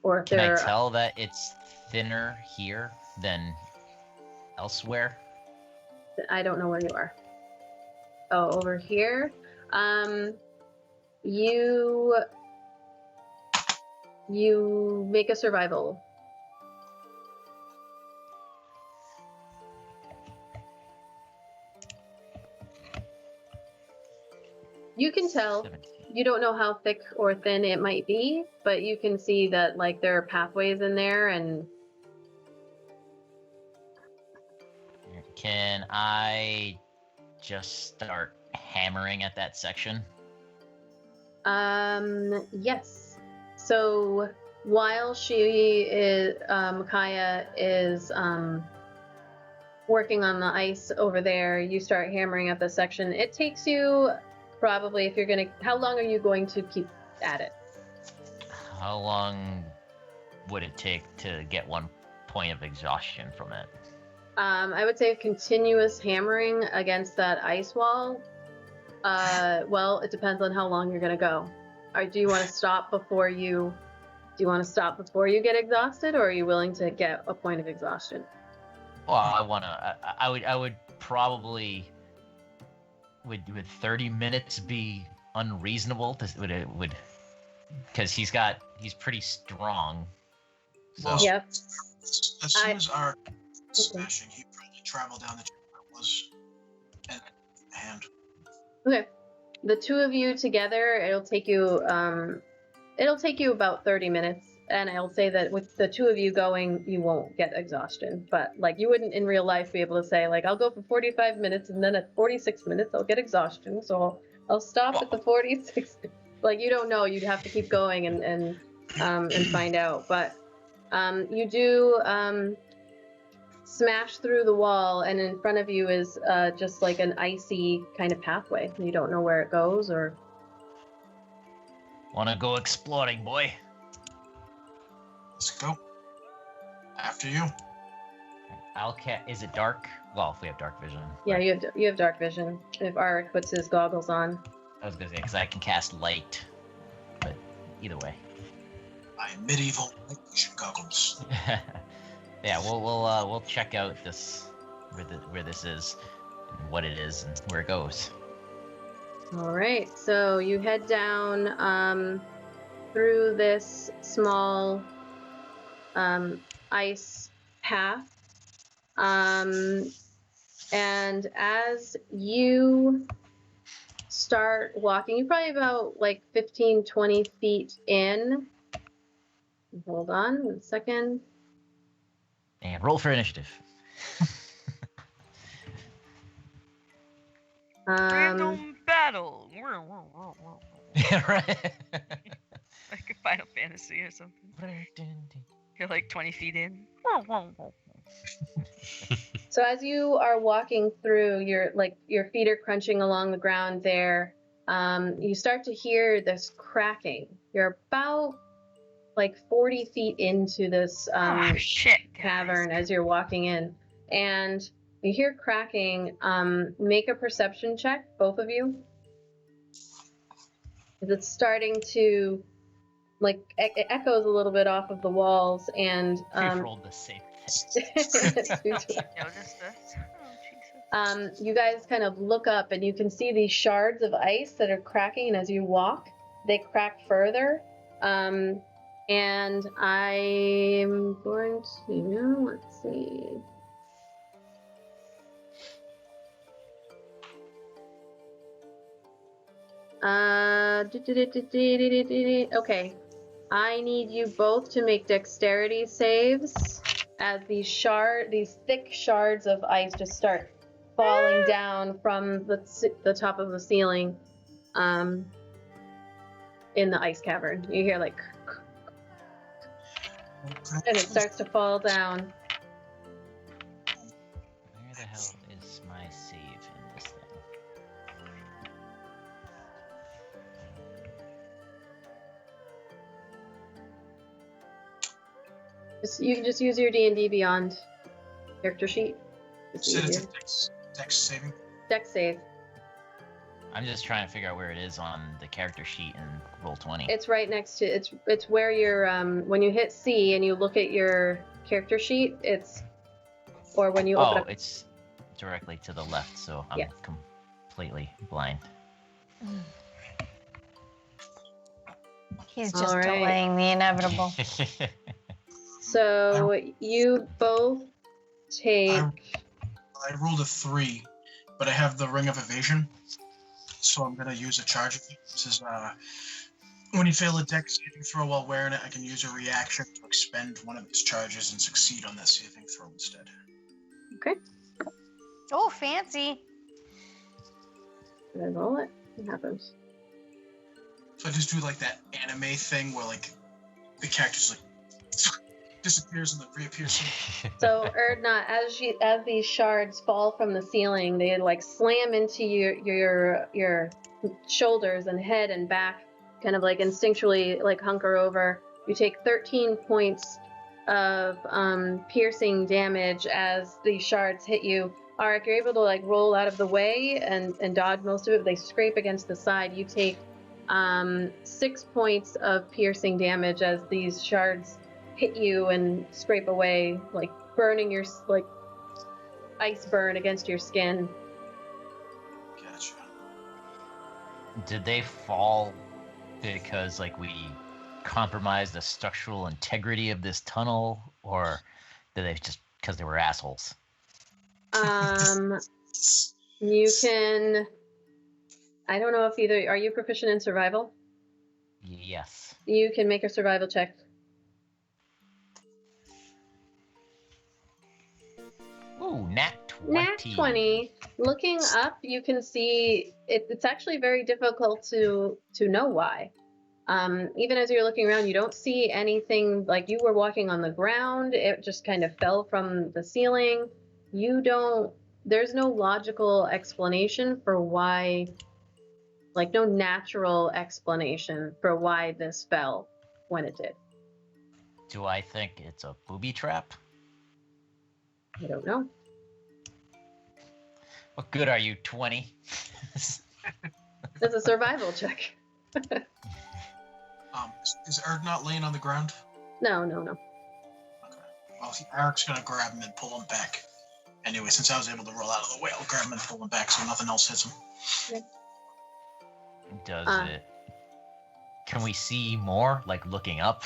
or if Can I they're. tell that it's thinner here than elsewhere? I don't know where you are. Oh, over here. You make a survival. You can tell. 17. You don't know how thick or thin it might be, but you can see that like there are pathways in there, and Can I just start hammering at that section? yes. So while she is Micaiah is working on the ice over there, you start hammering at the section. It takes you probably, if you're gonna, how long are you going to keep at it? How long would it take to get 1 point of exhaustion from it? I would say continuous hammering against that ice wall. Well, it depends on how long you're gonna go. Or do you want to stop before you? Do you want to stop before you get exhausted, or are you willing to get a point of exhaustion? Well, I would probably. Would 30 minutes be unreasonable? Would because he's pretty strong. So. Well, Yep. As soon as our smashing, he probably travel down the chamber was in hand. Okay. The two of you together, it'll take you about 30 minutes, and I'll say that with the two of you going, you won't get exhaustion. But like you wouldn't in real life be able to say like I'll go for 45 minutes and then at 46 minutes I'll get exhaustion, so I'll stop at the 46. Like you don't know, you'd have to keep going and find out. But you do smash through the wall, and in front of you is just like an icy kind of pathway. You don't know where it goes or. Wanna go exploring, boy? Let's go. After you. Is it dark? Well, if we have dark vision. Yeah, you have dark vision. If Arik puts his goggles on. I was gonna say because I can cast light, but either way. My medieval night vision goggles. Yeah, we'll check out this where this is, and what it is, and where it goes. All right, so you head down through this small ice path, and as you start walking, you're probably about like 15-20 feet in. Hold on 1 second. And roll for initiative. Random battle. Yeah, right. Like a Final Fantasy or something. You're like 20 feet in. So as you are walking through, your feet are crunching along the ground there. You start to hear this cracking. You're about like 40 feet into this cavern as you're walking in, and you hear cracking. Make a perception check, both of you. It's starting to it echoes a little bit off of the walls, and We've rolled the same thing. Noticed this? Oh, Jesus. you guys kind of look up and you can see these shards of ice that are cracking, and as you walk, they crack further. And I'm going to, let's see. Okay. I need you both to make dexterity saves as these thick shards of ice just start falling down from the top of the ceiling in the ice cavern. You hear like, and it starts to fall down. Where the hell is my save in this thing? You can just use your D&D Beyond character sheet. It's Said it's easier. a dex saving. Dex save. I'm just trying to figure out where it is on the character sheet in Roll20. It's right next to it's where you're when you hit C and you look at your character sheet, or when you open up. It's directly to the left, so I'm Yes. completely blind. He's just All right. delaying the inevitable. So you both take. I rolled a 3, but I have the Ring of Evasion, so I'm gonna use a charge. This is when you fail a dex saving throw while wearing it, I can use a reaction to expend one of its charges and succeed on that saving throw instead. Okay. Oh, fancy. Did I roll it? What happens? So I just do like that anime thing where like the character's like disappears and then reappears. So Erdnot, as these shards fall from the ceiling, they like slam into your shoulders and head and back, kind of like instinctually like hunker over. You take 13 points of piercing damage as these shards hit you. Arik, you're able to like roll out of the way and dodge most of it. They scrape against the side. You take 6 points of piercing damage as these shards hit you and scrape away, like burning your like ice burn against your skin. Gotcha. Did they fall because like we compromised the structural integrity of this tunnel, or did they just because they were assholes? You can. I don't know if either. Are you proficient in survival? Yes. You can make a survival check. Ooh, NAT20. Nat 20. Looking up, you can see it's actually very difficult to know why. Even as you're looking around, you don't see anything like you were walking on the ground. It just kind of fell from the ceiling. There's no logical explanation for why, like no natural explanation for why this fell when it did. Do I think it's a booby trap? I don't know. What good are you, 20? It's a survival check. Is Erd not laying on the ground? No. Okay. Well, Eric's gonna grab him and pull him back. Anyway, since I was able to roll out of the way, I'll grab him and pull him back so nothing else hits him. Does it? Can we see more, like looking up?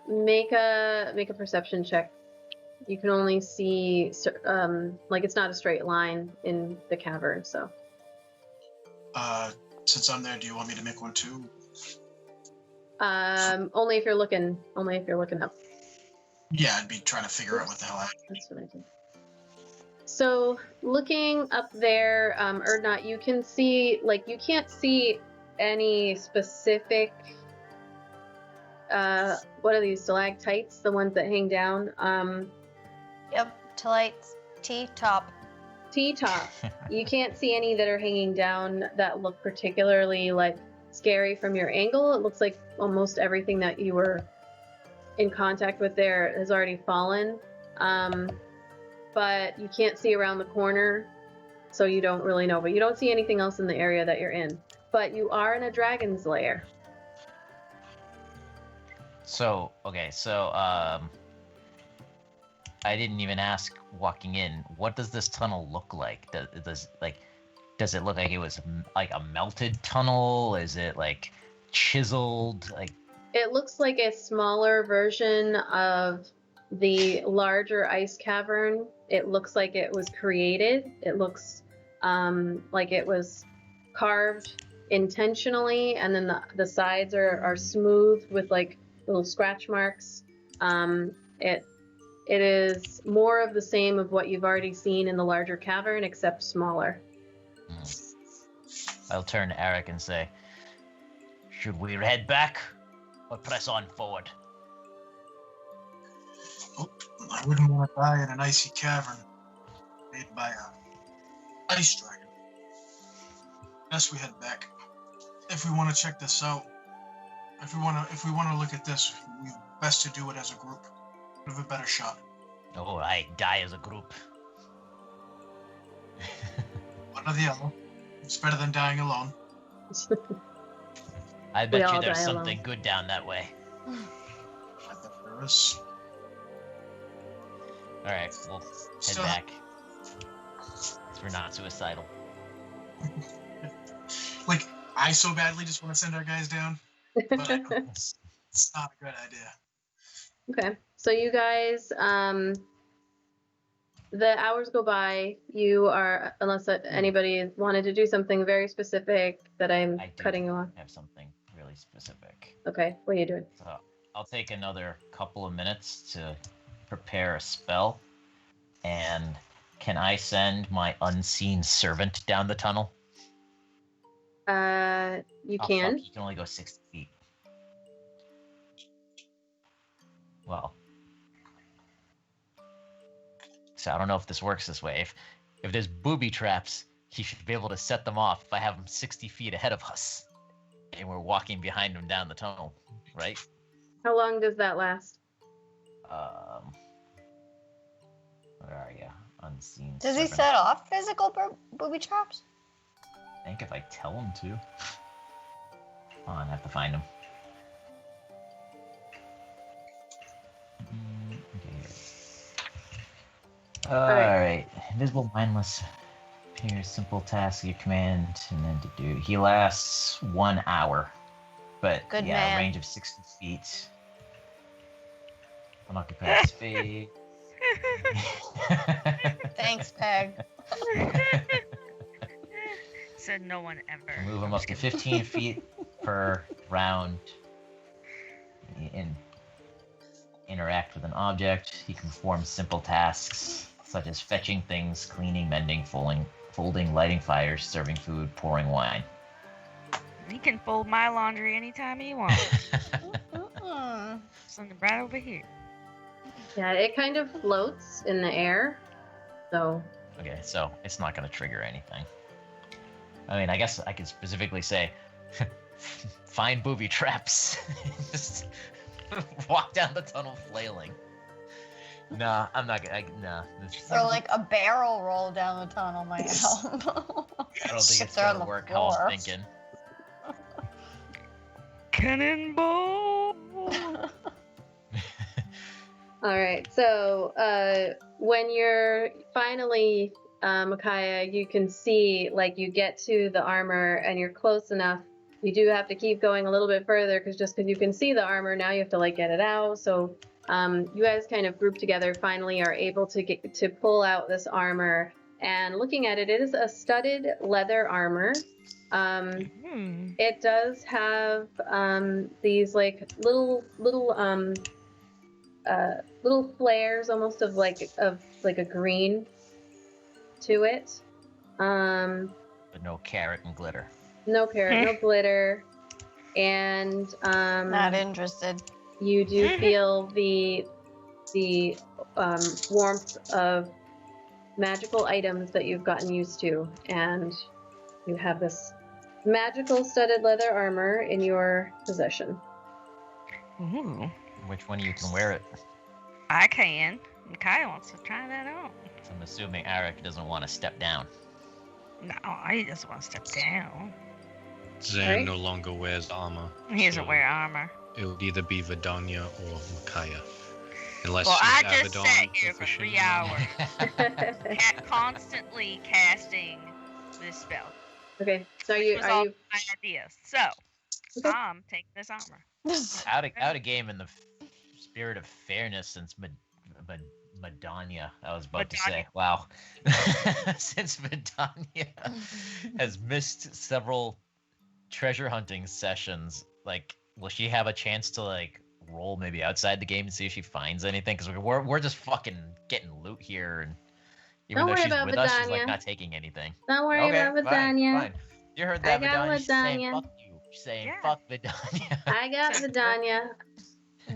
Make a perception check. You can only see, like it's not a straight line in the cavern, so. Since I'm there, do you want me to make one too? Only if you're looking up. Yeah, I'd be trying to figure out what the hell happened. That's what I did. So looking up there, Erdnot, you can see, like, you can't see any specific, what are these, stalactites? The ones that hang down? Yep, Tilites, T-top. T-top. You can't see any that are hanging down that look particularly, like, scary from your angle. It looks like almost everything that you were in contact with there has already fallen. But you can't see around the corner, so you don't really know. But you don't see anything else in the area that you're in. But you are in a dragon's lair. So, okay, I didn't even ask walking in, what does this tunnel look like? Does it look like it was like a melted tunnel? Is it like chiseled? Like, It looks like a smaller version of the larger ice cavern. It looks like it was created. It looks like it was carved intentionally, and then the sides are smooth with like little scratch marks. It is more of the same of what you've already seen in the larger cavern, except smaller. I'll turn to Eric and say, should we head back or press on forward? Oh, I wouldn't want to die in an icy cavern made by a ice dragon. Guess we head back. If we want to check this out, if we want to look at this, we best to do it as a group. We have a better shot. Oh, I die as a group. One or the other. It's better than dying alone. I We bet all you there's die something alone. good down that way. I bet there is. All right, we'll head Still- back. We're not suicidal. Like, I so badly just want to send our guys down, but I know it's not a good idea. Okay, so you guys, the hours go by. You are, unless anybody wanted to do something very specific that I'm I do cutting you off. have something really specific. Okay, what are you doing? So I'll take another couple of minutes to prepare a spell. And can I send my unseen servant down the tunnel? You Oh, can. Fuck, he can only go 60 feet. Well. So I don't know if this works this way. If there's booby traps, he should be able to set them off if I have him 60 feet ahead of us. And we're walking behind him down the tunnel, right? How long does that last? Where are you? Unseen Does he servant. set off physical booby traps? I think if I tell him to. Hold on, I have to find him. Okay. Alright. Invisible, mindless, appears, simple task, your command, and then to do. He lasts 1 hour. But Good yeah, man. range of 60 feet. Unoccupied space. Thanks, Peg. Said no one ever. Move him up to 15 feet per round. And interact with an object. He can perform simple tasks such as fetching things, cleaning, mending, folding, lighting fires, serving food, pouring wine. He can fold my laundry anytime he wants. Mm-mm. Something right over here. Yeah, it kind of floats in the air. So, Okay, so it's not going to trigger anything. I mean, I guess I could specifically say, find booby traps. Just walk down the tunnel flailing. Nah, I'm not gonna. Nah. Or like a barrel roll down the tunnel might help. I don't think it's They're on gonna the work how floor. I'm thinking. Cannonball! all right. So, when you're finally, Micaiah, you can see, like, you get to the armor and you're close enough. You do have to keep going a little bit further because you can see the armor, now you have to, like, get it out. So, you guys kind of group together, finally are able to pull out this armor. And looking at it, it is a studded leather armor. It does have these like little flares, almost of like a green to it. But no carrot and glitter. No carrot, no glitter, and Not interested. you do feel the warmth of magical items that you've gotten used to, and you have this magical studded leather armor in your possession. Ooh. Which one of you can wear it? I can. Kai wants to try that out. So I'm assuming Eric doesn't want to step down. No, he doesn't want to step down. Zan Right. no longer wears armor. He doesn't so wear armor. It would either be Vidania or Micaiah. Unless Well, she's I just Abaddon sat here for proficient 3 in hours. Constantly casting this spell. Okay, so Which was all are you my idea. So, Okay. I'm taking this armor. out of game in the spirit of fairness, since Madania, I was about to say. Wow. Since Madania has missed several treasure hunting sessions, like, will she have a chance to, like, roll maybe outside the game and see if she finds anything? Because we're just fucking getting loot here, and even Don't though worry she's about with us, she's, Vidania. like, not taking anything. don't worry about Vidania. Fine. You heard I that, got Vidania. She's saying, Vidania. fuck you. She's saying, Yeah. fuck Vidania. I got Vidania.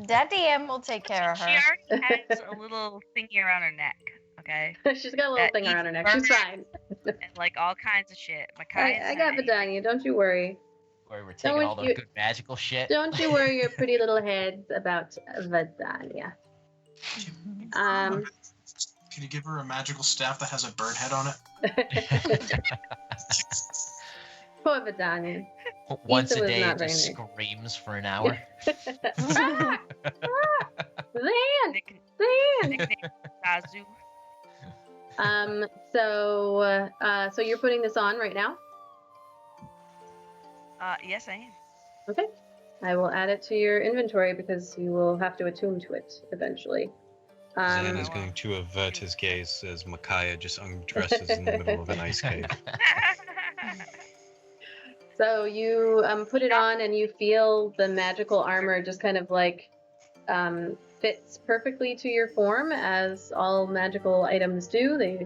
That DM will take care of She her. already has a little thingy around her neck, okay? She's got a little thing around her neck. She's fine. And like all kinds of shit. I got Vidania. Don't you worry. Where we're taking all the good magical shit. Don't you worry your pretty little heads about Vadania. Can you give her a magical staff that has a bird head on it? Poor Vadania. Once Ethan a was day, not it just very screams for an hour. Zan! Nickname Zazu. So you're putting this on right now? Yes, I am. Okay. I will add it to your inventory because you will have to attune to it eventually. Zan is going to avert his gaze as Micaiah just undresses in the middle of an ice cave. So you put it on and you feel the magical armor just kind of like fits perfectly to your form, as all magical items do. They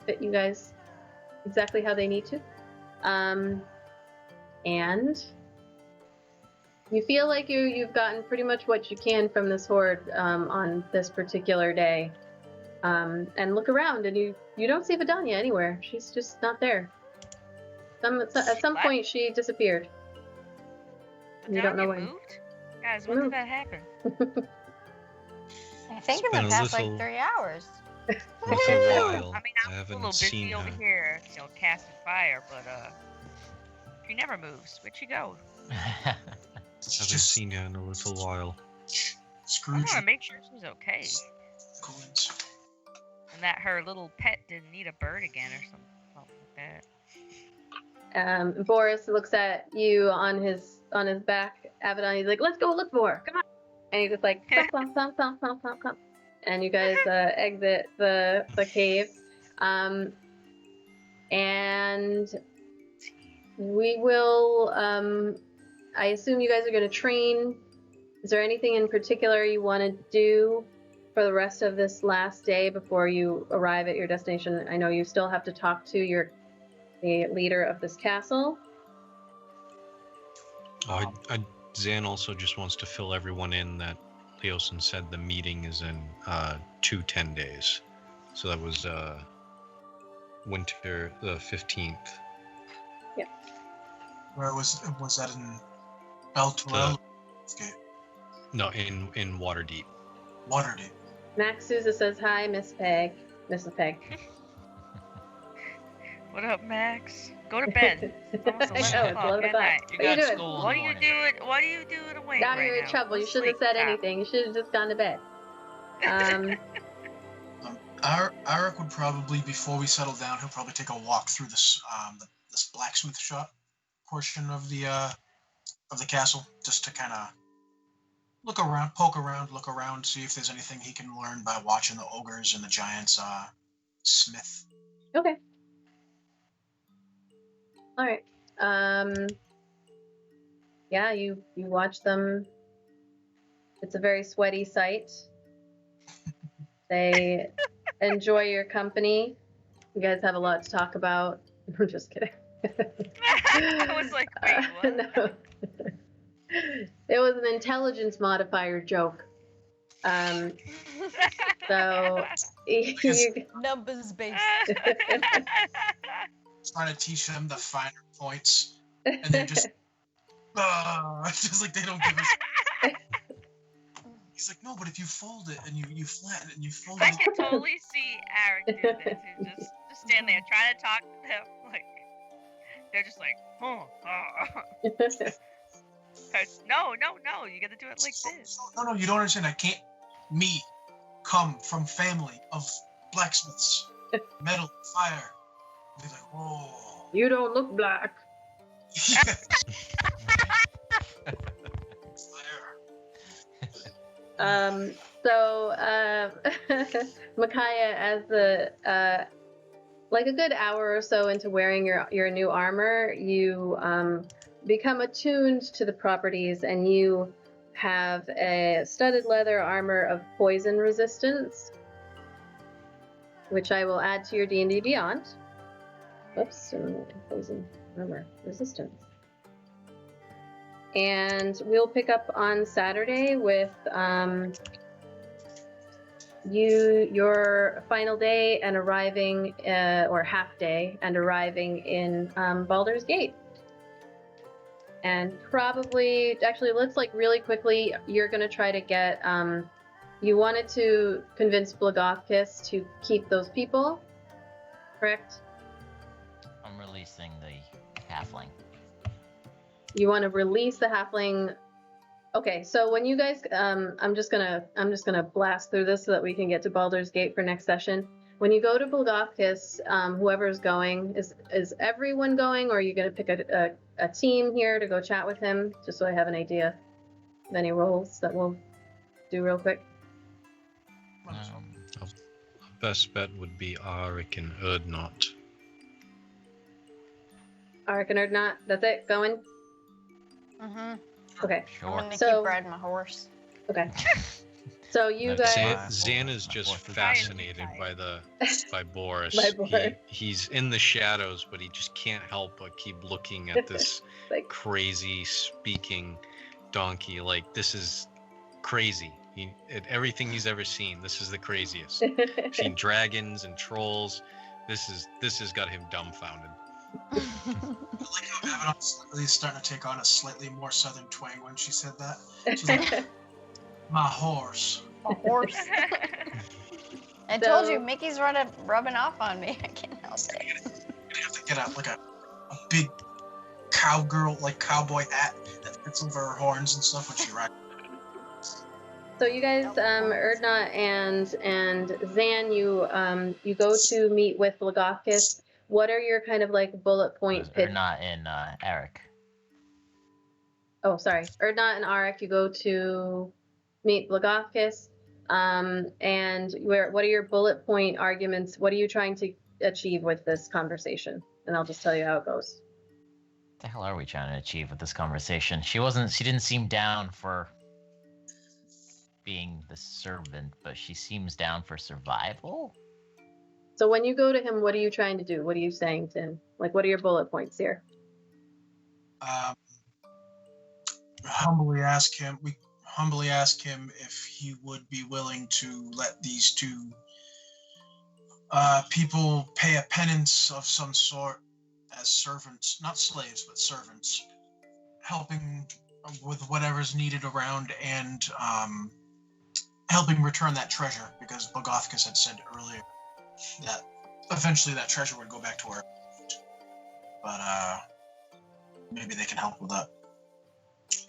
fit you guys exactly how they need to. And you feel like you've gotten pretty much what you can from this horde on this particular day. And look around and you don't see Vidania anywhere. She's just not there. At some point she disappeared. You don't know when. Moved? Guys, when did that happen? I think It's in been the a past little- like 3 hours. It's a while. I mean, I I'm a haven't little busy seen over her. here, casting fire, but she never moves. Where'd she go? Haven't seen her in a little while. I Scrooge. want to make sure she's okay, Coins. and that her little pet didn't need a bird again or something like that. Borris looks at you on his back, Abaddon. He's like, "Let's go look for her. Come on!" And he's just like, "Thump, thump, thump, thump, thump, thump." And you guys exit the cave, and we will. I assume you guys are going to train. Is there anything in particular you want to do for the rest of this last day before you arrive at your destination? I know you still have to talk to the leader of this castle. Zan also just wants to fill everyone in that Leosin said the meeting is in 10 days. So that was winter the 15th. Where was that in Beltorel? Okay. No, in Waterdeep. Waterdeep. Max Souza says, "Hi, Miss Peg. Mrs. Peg." What up, Max? Go to bed. It's almost I know, 11 it's o'clock 11 at o'clock. night. You What are you got doing? school in What the are you morning. doing? What are you doing awake Now right you're in now? trouble. You Go shouldn't have sleep, said Cap. anything. You should have just gone to bed. Arik would probably, before we settle down, he'll probably take a walk through this blacksmith shop portion of the castle, just to kind of look around, poke around, look around, see if there's anything he can learn by watching the ogres and the giants smith. Okay. All right. Yeah, you watch them. It's a very sweaty sight. They enjoy your company. You guys have a lot to talk about. I'm just kidding. I was like, wait, what? No. It was an intelligence modifier joke. So you, Numbers based. Trying to teach them the finer points, and they're just, just like they don't give us. He's like, no, but if you fold it and you flatten it and you fold I it. can totally see Eric do this. Who just stand there trying to talk to them. Like, they're just like, oh. 'Cause no, you gotta do it like this. No, you don't understand. I can't. Me, come from family of blacksmiths, metal, fire. They're like, oh. You don't look black. Fire. Micaiah, as the like a good hour or so into wearing your new armor, you become attuned to the properties, and you have a studded leather armor of poison resistance, which I will add to your D&D Beyond. Oops, poison armor resistance. And we'll pick up on Saturday with your final day and arriving, or half day, and arriving in Baldur's Gate. and probably actually let's like really quickly. You're gonna try to get. You wanted to convince Blagothkis to keep those people, correct? I'm releasing the halfling. You want to release the halfling. Okay, so when you guys, I'm just gonna blast through this so that we can get to Baldur's Gate for next session. When you go to Blagothkis, whoever's going, is everyone going, or are you gonna pick a team here to go chat with him, just so I have an idea of any roles that we'll do real quick? Best bet would be Arik and Erdnot. Arik and Erdnot, that's it, going? Mm-hmm. Okay, I'm Sure. gonna So- keep riding my horse. okay. So you Okay. guys, Zan is just fascinated by Borris. By Borris. He's in the shadows, but he just can't help but keep looking at this like, crazy speaking donkey. Like, this is crazy. Everything he's ever seen, this is the craziest. Seen dragons and trolls. This has got him dumbfounded. I like how Abaddon is starting to take on a slightly more southern twang when she said that. She's like, my horse. A horse. I told you, Mickey's rubbing off on me. I can't help it. You're gonna have to get a big cowgirl, like cowboy hat that fits over her horns and stuff when she rides. So you guys, Erdnot and Zan, you go to meet with Blagothkis. What are your kind of like bullet point They're pitch? not in Eric. Oh, sorry, Erdnot and Arik. You go to meet Blagothkis. And what are your bullet point arguments? What are you trying to achieve with this conversation? And I'll just tell you how it goes. What the hell are we trying to achieve with this conversation? She didn't seem down for being the servant, but she seems down for survival. So when you go to him, what are you trying to do? What are you saying to him? Like, what are your bullet points here? Humbly ask him if he would be willing to let these two people pay a penance of some sort as servants, not slaves, but servants, helping with whatever's needed around and helping return that treasure, because Blagothkis had said earlier that eventually that treasure would go back to her. But maybe they can help with that.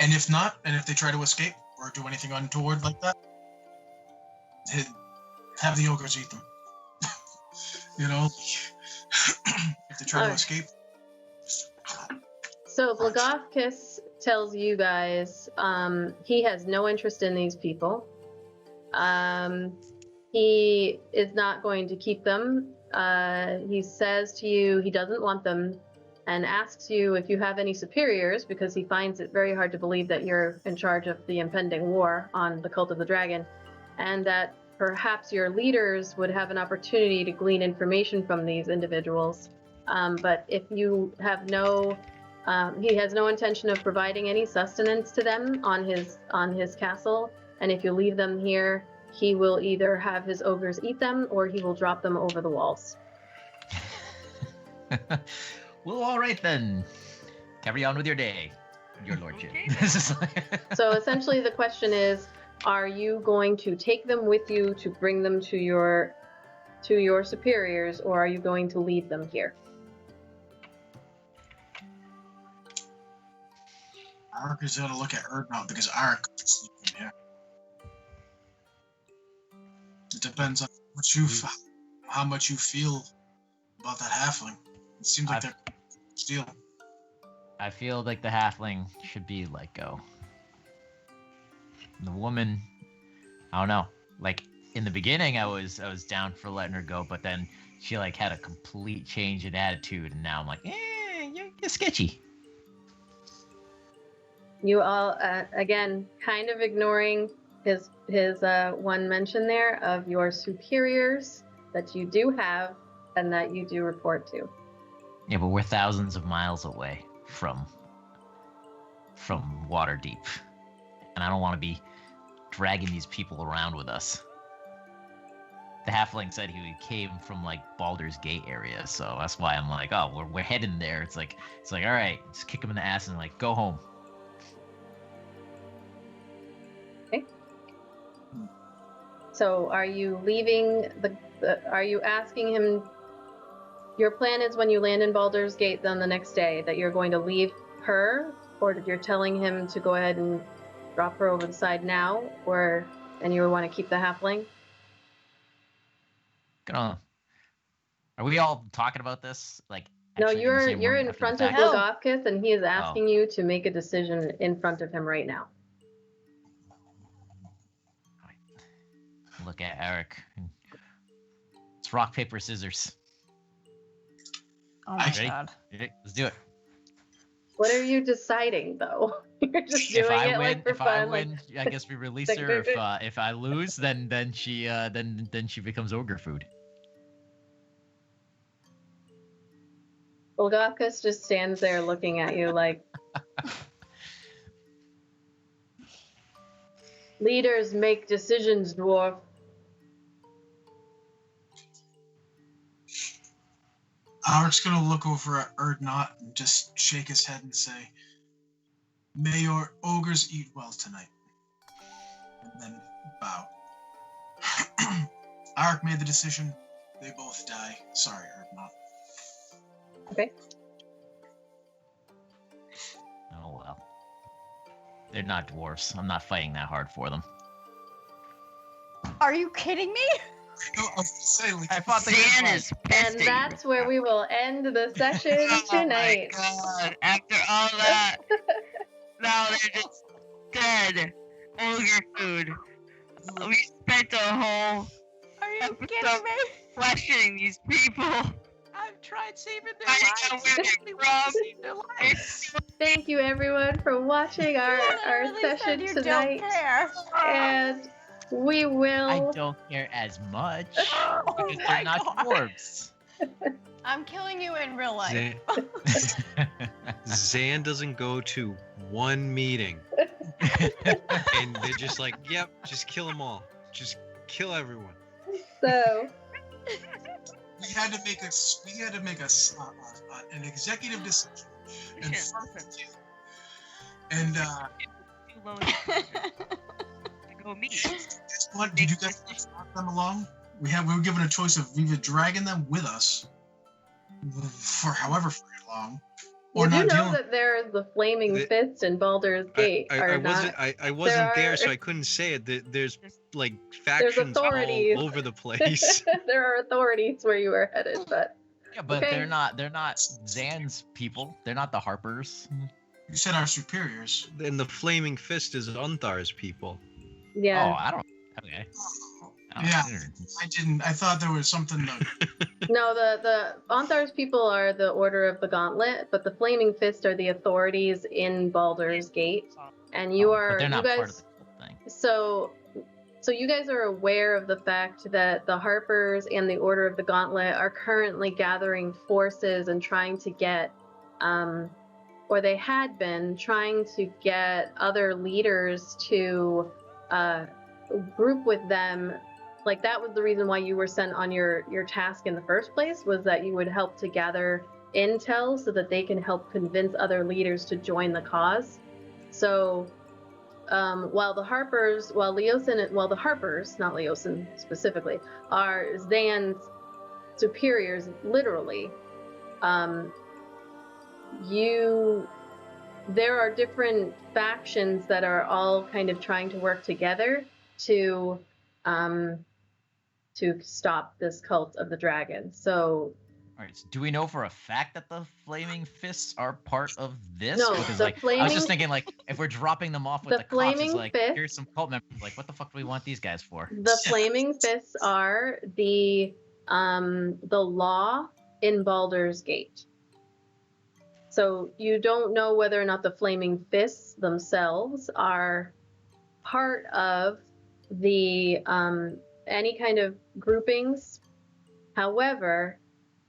And if not, and if they try to escape or do anything untoward like that, have the ogres eat them. You know, if they try to escape. So Blagothkis tells you guys he has no interest in these people. He is not going to keep them. He says to you he doesn't want them, and asks you if you have any superiors, because he finds it very hard to believe that you're in charge of the impending war on the Cult of the Dragon, and that perhaps your leaders would have an opportunity to glean information from these individuals. But if you have he has no intention of providing any sustenance to them on his castle, and if you leave them here, he will either have his ogres eat them or he will drop them over the walls. Well, all right then. Carry on with your day, your lordship. Okay. So essentially the question is, are you going to take them with you to bring them to your superiors, or are you going to leave them here? Arik is going to look at Erdnot because Arik could sleep in here. It depends on how much you feel about that halfling. It seems like they're steal. I feel like the halfling should be let go. The woman, I don't know. Like in the beginning, I was down for letting her go, but then she like had a complete change in attitude, and now I'm like, you're sketchy. You all, again, kind of ignoring his one mention there of your superiors that you do have and that you do report to. Yeah, but we're thousands of miles away from Waterdeep, and I don't want to be dragging these people around with us. the halfling said he came from like Baldur's Gate area, so that's why I'm like, oh, we're heading there. It's like all right, just kick him in the ass and like go home. Okay. So are you leaving are you asking him, your plan is when you land in Baldur's Gate then the next day that you're going to leave her, or you're telling him to go ahead and drop her over the side now, and you want to keep the halfling? Are we all talking about this? Like, No, actually in the same you're room in after the front of fact? Logofkis, and he is asking you to make a decision in front of him right now. Look at Eric. It's rock, paper, scissors. Oh my Ready? god. Let's do it. What are you deciding, though? You're just doing it like for fun. I win, I guess we release her. If I lose, then she becomes ogre food. Logofkis just stands there looking at you like, leaders make decisions, dwarf. Alaric's gonna look over at Erdnot and just shake his head and say, "May your ogres eat well tonight." And then bow. Alaric made the decision. They both die. Sorry, Erdnot. Okay. Oh well. They're not dwarfs. I'm not fighting that hard for them. Are you kidding me? No, I was gonna say, like, I thought they Zan were is And pissing. that's where we will end the session tonight. Oh my god, after all that, now they're just dead. Ogre food. We spent a whole Are you episode kidding me? questioning these people. I've tried saving Finding out where they're from. Thank you, everyone, for watching our Literally said session you tonight. Don't care. And we will. I don't care as much Oh because my they're not God. dwarves. I'm killing you in real life. Zan doesn't go to one meeting, and they're just like, "Yep, just kill them all. Just kill everyone." So, we had to make an executive decision in front of you. And Too low to go meet. did you guys want them along? We were given a choice of either dragging them with us for however freaking long, or you do not know dealing. that there is the flaming fist in Baldur's Gate. I wasn't there, so are- I couldn't say it. There's like There's factions all authorities. over the place. There are authorities where you were headed, but Yeah, but Okay. they're not Zan's people. They're not the Harpers. You said our superiors. And the flaming fist is Unthar's people. yeah. Oh, I don't. Okay. Yeah. I didn't. I thought there was something. No, the Onthar's people are the Order of the Gauntlet, but the Flaming Fist are the authorities in Baldur's Gate, and you are But they're not you guys. part of the whole thing. So you guys are aware of the fact that the Harpers and the Order of the Gauntlet are currently gathering forces and trying to get, or they had been trying to get other leaders to group with them. Like, that was the reason why you were sent on your task in the first place, was that you would help to gather intel so that they can help convince other leaders to join the cause. So while the Harpers, not Leosin specifically, are Zan's superiors, literally, there are different factions that are all kind of trying to work together to stop this cult of the dragon. So, All right. So do we know for a fact that the Flaming Fists are part of this? No, Because the like I was Flaming- just thinking, like, if we're dropping them off with The the, cops, it's Flaming like, Fist- here's some cult members. Like, what the fuck do we want these guys for? the Flaming Fists are the law in Baldur's Gate. So you don't know whether or not the Flaming Fists themselves are part of the any kind of groupings. However,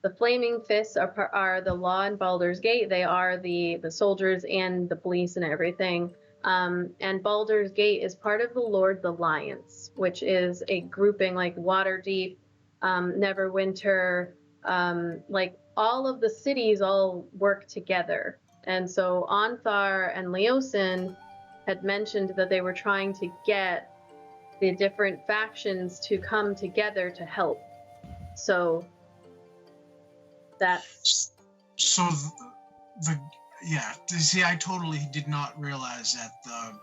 the Flaming Fists are the law in Baldur's Gate. They are the soldiers and the police and everything. And Baldur's Gate is part of the Lord's Alliance, which is a grouping like Waterdeep Neverwinter, like all of the cities all work together. And so Onthar and Leosin had mentioned that they were trying to get the different factions to come together to help. So that's... So see, I totally did not realize that the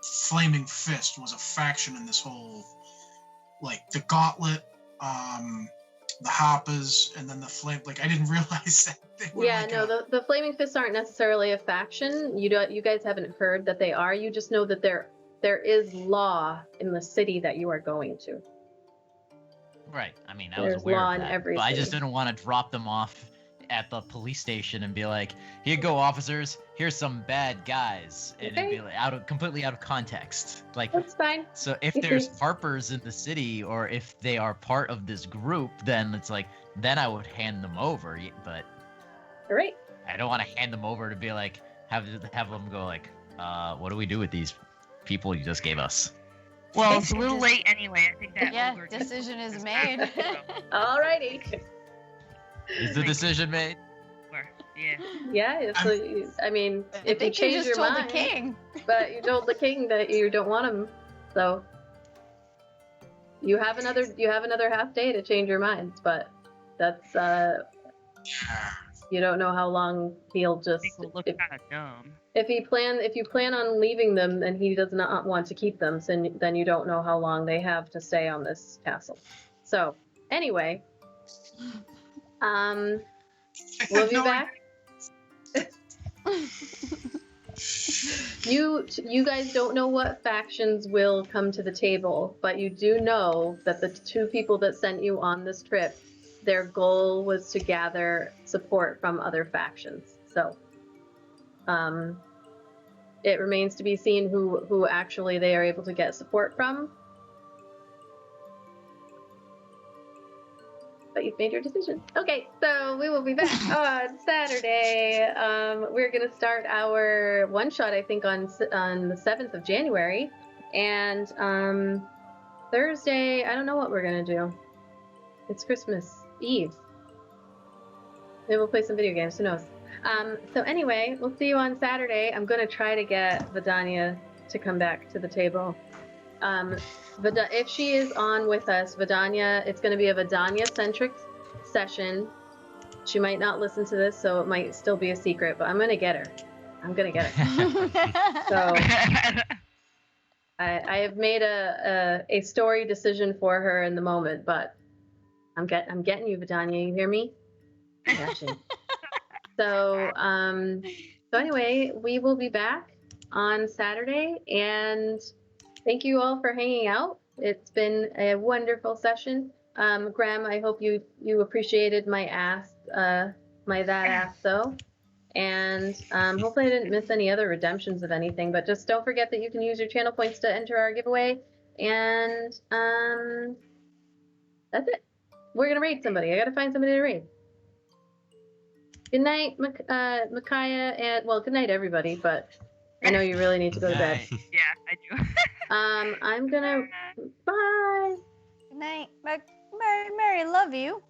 Flaming Fist was a faction in this whole, like, the Gauntlet, the Hoppers, and then the Flame. Like, I didn't realize that they were. Yeah, no, the Flaming Fists aren't necessarily a faction. You guys haven't heard that they are. You just know that there is law in the city that you are going to. Right. I mean, I There's was aware law of in that, every but I just city. didn't want to drop them off at the police station and be like, "Here you go, officers. Here's some bad guys," and it'd be like completely out of context. Like, That's fine. so if there's Harpers in the city, or if they are part of this group, then it's like, then I would hand them over. But All right. I don't want to hand them over to be like, have them go like, what do we do with these people you just gave us? Well, it's a little late anyway. I think that Yeah, ogre decision is just made. passed, so, Alrighty. Is the decision made? yeah. Yeah, I mean, I if you think change just your told mind, the king. but you told the king that you don't want him, so you have another half day to change your minds. But that's you don't know how long he'll just. People look kind of dumb. If you plan on leaving them and he does not want to keep them, then you don't know how long they have to stay on this castle. So anyway, we'll be back. You guys don't know what factions will come to the table, but you do know that the two people that sent you on this trip, their goal was to gather support from other factions. So it remains to be seen who actually they are able to get support from. But you've made your decision. Okay, so we will be back on Saturday. We're gonna start our one shot, I think, on the 7th of January, and Thursday, I don't know what we're gonna do. It's Christmas Eve. Maybe we'll play some video games. Who knows? So anyway, we'll see you on Saturday. I'm gonna try to get Vidania to come back to the table. If she is on with us, Vidania, it's going to be a Vidania-centric session. She might not listen to this, so it might still be a secret, but I'm going to get her. So I have made a story decision for her in the moment, but I'm getting you, Vidania. You hear me? I got you. So anyway, we will be back on Saturday, and thank you all for hanging out. It's been a wonderful session. Graham, I hope you appreciated my that ass though. And hopefully I didn't miss any other redemptions of anything, but just don't forget that you can use your channel points to enter our giveaway. And that's it. We're gonna raid somebody. I gotta find somebody to raid. Good night, Micaiah, and well, good night everybody, but I know you really need to go to bed. Yeah, I do. I'm gonna bye. Good night. Mary, love you.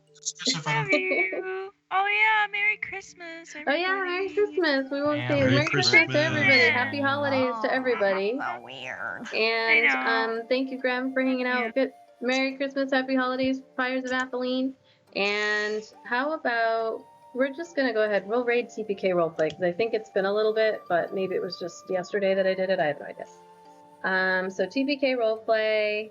Love you. Oh yeah, Merry Christmas, everybody. Oh yeah, Merry Christmas. We won't Yeah, say Merry Merry Christmas to everybody. Christmas. Happy holidays to everybody. So weird. And thank you, Graham, for hanging out. Good Merry Christmas, Happy Holidays, Fires of Atheline. And how about we're just gonna go ahead. We'll raid TPK roleplay because I think it's been a little bit, but maybe it was just yesterday that I did it. I have no idea. So TPK roleplay.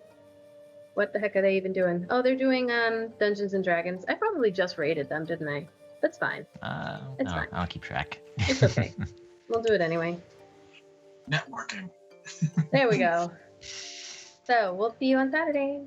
What the heck are they even doing? Oh, they're doing Dungeons and Dragons. I probably just raided them, didn't I? That's fine. It's fine. I'll keep track. It's okay. We'll do it anyway. Networking. There we go. So we'll see you on Saturday.